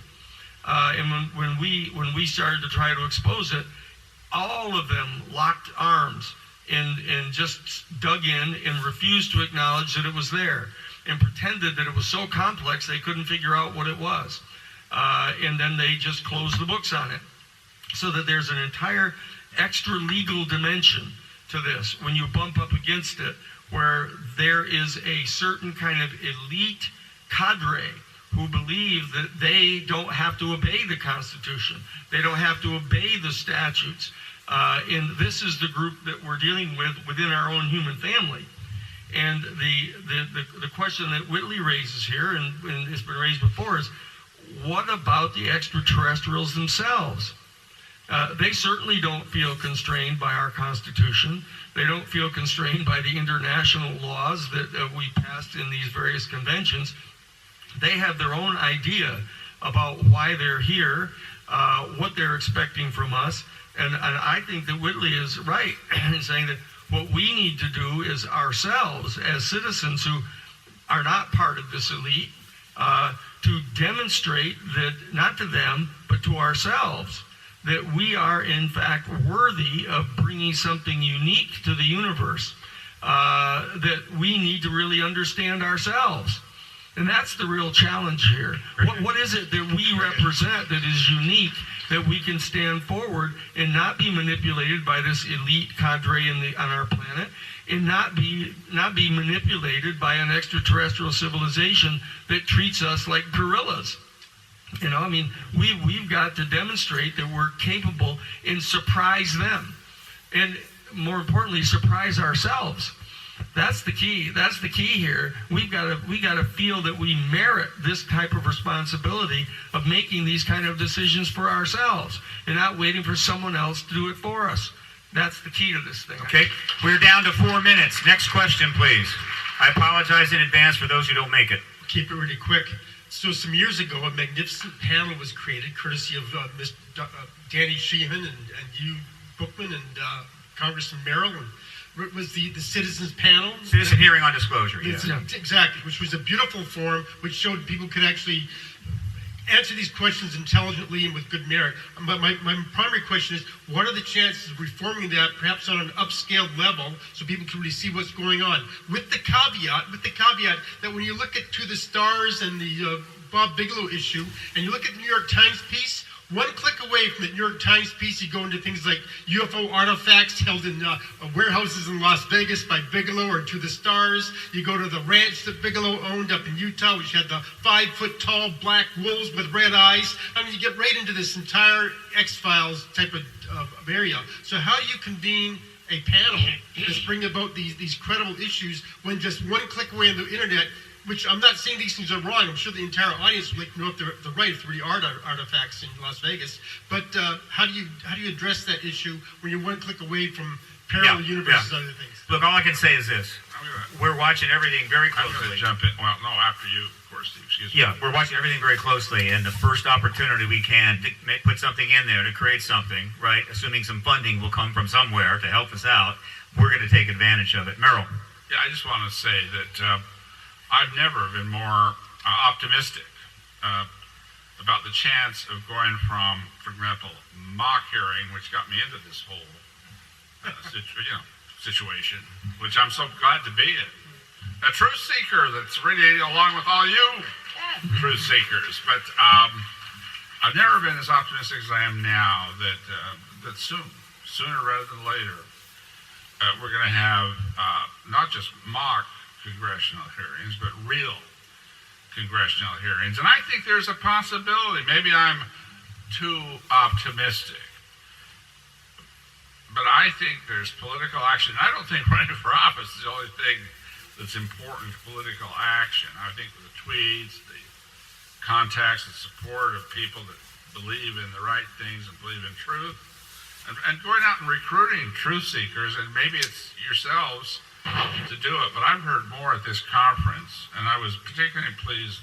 Speaker 16: And when we started to try to expose it, all of them locked arms and just dug in and refused to acknowledge that it was there, and pretended that it was so complex they couldn't figure out what it was. And then they just closed the books on it. So that there's an entire extra legal dimension to this when you bump up against it, where there is a certain kind of elite cadre who believe that they don't have to obey the Constitution. They don't have to obey the statutes. And this is the group that we're dealing with within our own human family. And the question that Whitley raises here, and it's been raised before, is what about the extraterrestrials themselves? They certainly don't feel constrained by our Constitution. They don't feel constrained by the international laws that we passed in these various conventions. They have their own idea about why they're here, what they're expecting from us. And I think that Whitley is right in saying that what we need to do is ourselves, as citizens who are not part of this elite, to demonstrate that, not to them, but to ourselves, that we are in fact worthy of bringing something unique to the universe, that we need to really understand ourselves. And that's the real challenge here. What is it that we represent that is unique, that we can stand forward and not be manipulated by this elite cadre on our planet, and not be manipulated by an extraterrestrial civilization that treats us like gorillas? We've got to demonstrate that we're capable and surprise them, and more importantly, surprise ourselves. That's the key. That's the key here. We got to feel that we merit this type of responsibility of making these kind of decisions for ourselves and not waiting for someone else to do it for us. That's the key to this thing.
Speaker 1: Okay, we're down to 4 minutes. Next question, please. I apologize in advance for those who don't make it.
Speaker 6: Keep it really quick. So some years ago, a magnificent panel was created, courtesy of Danny Sheehan and you, Bookman, and Congressman Merrill, and was the citizens panel.
Speaker 1: Citizen hearing on disclosure, yeah.
Speaker 6: Exactly, which was a beautiful forum, which showed people could actually answer these questions intelligently and with good merit. But my primary question is, what are the chances of reforming that, perhaps on an upscaled level, so people can really see what's going on? With the caveat that when you look at To the Stars and the Bob Bigelow issue, and you look at the New York Times piece, one click away from the New York Times piece, you go into things like UFO artifacts held in warehouses in Las Vegas by Bigelow or To the Stars. You go to the ranch that Bigelow owned up in Utah, which had the 5-foot-tall black wolves with red eyes. I mean, you get right into this entire X-Files type of area. So how do you convene a panel that's bringing about these credible issues when just one click away on the internet, which I'm not saying these things are wrong. I'm sure the entire audience would like to know if they're right, if they're really artifacts in Las Vegas. But how do you address that issue when you're one click away from parallel universes and other things?
Speaker 1: Look, all I can say is this. We're watching everything very closely.
Speaker 14: I'm going to jump in. Well, no, after you, of course, Steve. Excuse me.
Speaker 1: Yeah, we're watching everything very closely, and the first opportunity we can to put something in there to create something, right, assuming some funding will come from somewhere to help us out, we're going to take advantage of it. Merrill.
Speaker 14: Yeah, I just want to say that I've never been more optimistic about the chance of going from, for example, mock hearing, which got me into this whole situation, which I'm so glad to be in. A truth seeker that's really along with all you truth seekers. But I've never been as optimistic as I am now that sooner rather than later, we're going to have not just mock congressional hearings, but real congressional hearings. And I think there's a possibility, maybe I'm too optimistic, but I think there's political action. I don't think running for office is the only thing that's important political action. I think the tweets, the contacts and support of people that believe in the right things and believe in truth, and going out and recruiting truth seekers, and maybe it's yourselves to do it. But I've heard more at this conference, and I was particularly pleased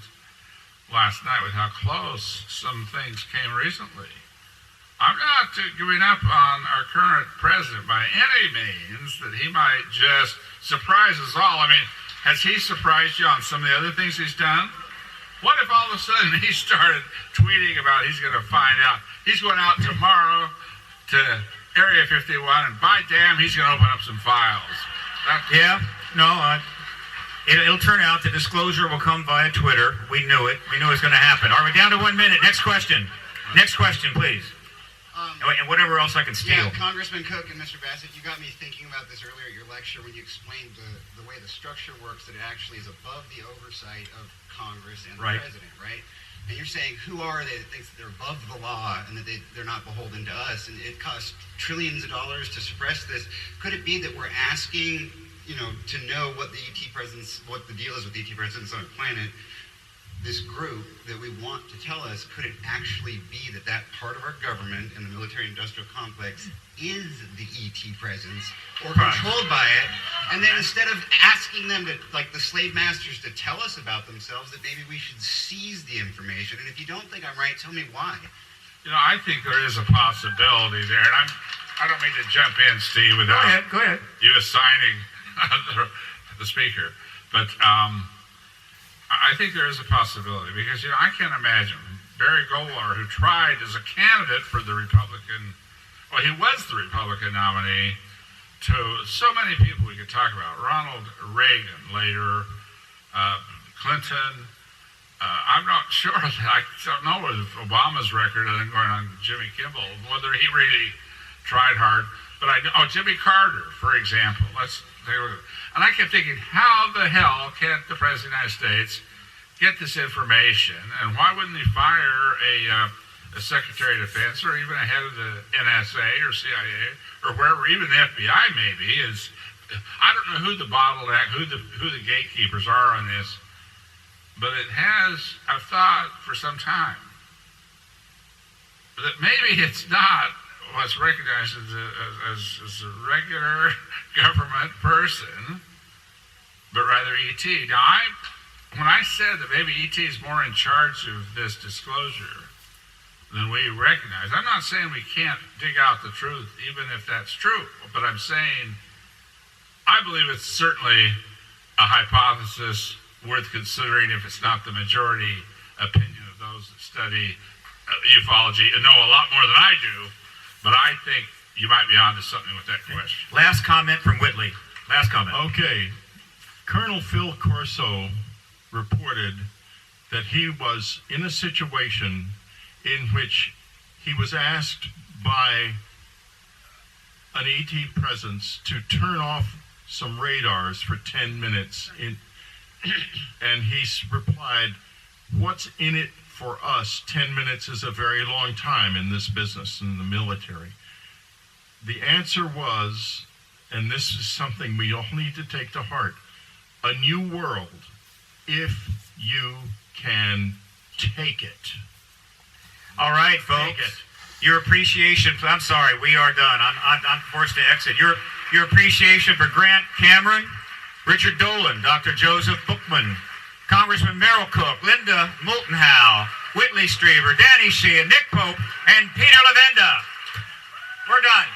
Speaker 14: last night with how close some things came recently. I'm not giving up on our current president by any means, that he might just surprise us all. I mean, has he surprised you on some of the other things he's done? What if all of a sudden he started tweeting about he's going to find out, he's going out tomorrow to Area 51, and by damn, he's going to open up some files.
Speaker 1: It'll turn out the disclosure will come via Twitter. We knew it. We knew it was going to happen. All right, we're down to 1 minute. Next question. Next question, please. And whatever else I can steal.
Speaker 12: Yeah, Congressman Cook and Mr. Bassett, you got me thinking about this earlier at your lecture when you explained the way the structure works, that it actually is above the oversight of Congress and the president, right? And you're saying, who are they that thinks that they're above the law and that they're not beholden to us? And it costs trillions of dollars to suppress this. Could it be that we're asking, to know what the ET presence, what the deal is with ET presence on the planet, this group that we want to tell us, could it actually be that part of our government and the military-industrial complex is the ET presence or controlled by it? And then instead of asking them to, like the slave masters, to tell us about themselves, that maybe we should seize the information. And if you don't think I'm right, tell me why.
Speaker 14: I think there is a possibility there, and I don't mean to jump in, Steve, without
Speaker 1: Go ahead.
Speaker 14: you assigning the speaker, but I think there is a possibility, because I can't imagine Barry Goldwater, who tried as a candidate for the Republican, he was the Republican nominee to so many people we could talk about. Ronald Reagan later, Clinton. I'm not sure. I don't know with Obama's record, and then going on Jimmy Kimmel, whether he really tried hard. But I know Jimmy Carter, for example. Let's take a look. And I kept thinking, how the hell can't the President of the United States get this information? And why wouldn't he fire a Secretary of Defense, or even a head of the NSA or CIA or wherever, even the FBI maybe is? I don't know who the bottleneck, who the gatekeepers are on this, but it has, I've thought for some time, that maybe it's not what's recognized as a regular government person, but rather ET. Now, when I said that maybe ET is more in charge of this disclosure than we recognize, I'm not saying we can't dig out the truth, even if that's true, but I'm saying I believe it's certainly a hypothesis worth considering if it's not the majority opinion of those that study ufology and know a lot more than I do, but I think you might be onto something with that question.
Speaker 1: Last comment from Whitley. Last comment.
Speaker 5: Okay. Colonel Phil Corso reported that he was in a situation in which he was asked by an ET presence to turn off some radars for 10 minutes. And he replied, "What's in it for us? 10 minutes is a very long time in this business, in the military." The answer was, and this is something we all need to take to heart, a new world if you can take it.
Speaker 1: All right, folks. Your appreciation, I'm sorry, we are done. I'm forced to exit. Your appreciation for Grant Cameron, Richard Dolan, Dr. Joseph Bookman, Congressman Merrill Cook, Linda Moultonhowe, Whitley Strieber, Danny Sheehan, Nick Pope, and Peter Lavenda. We're done.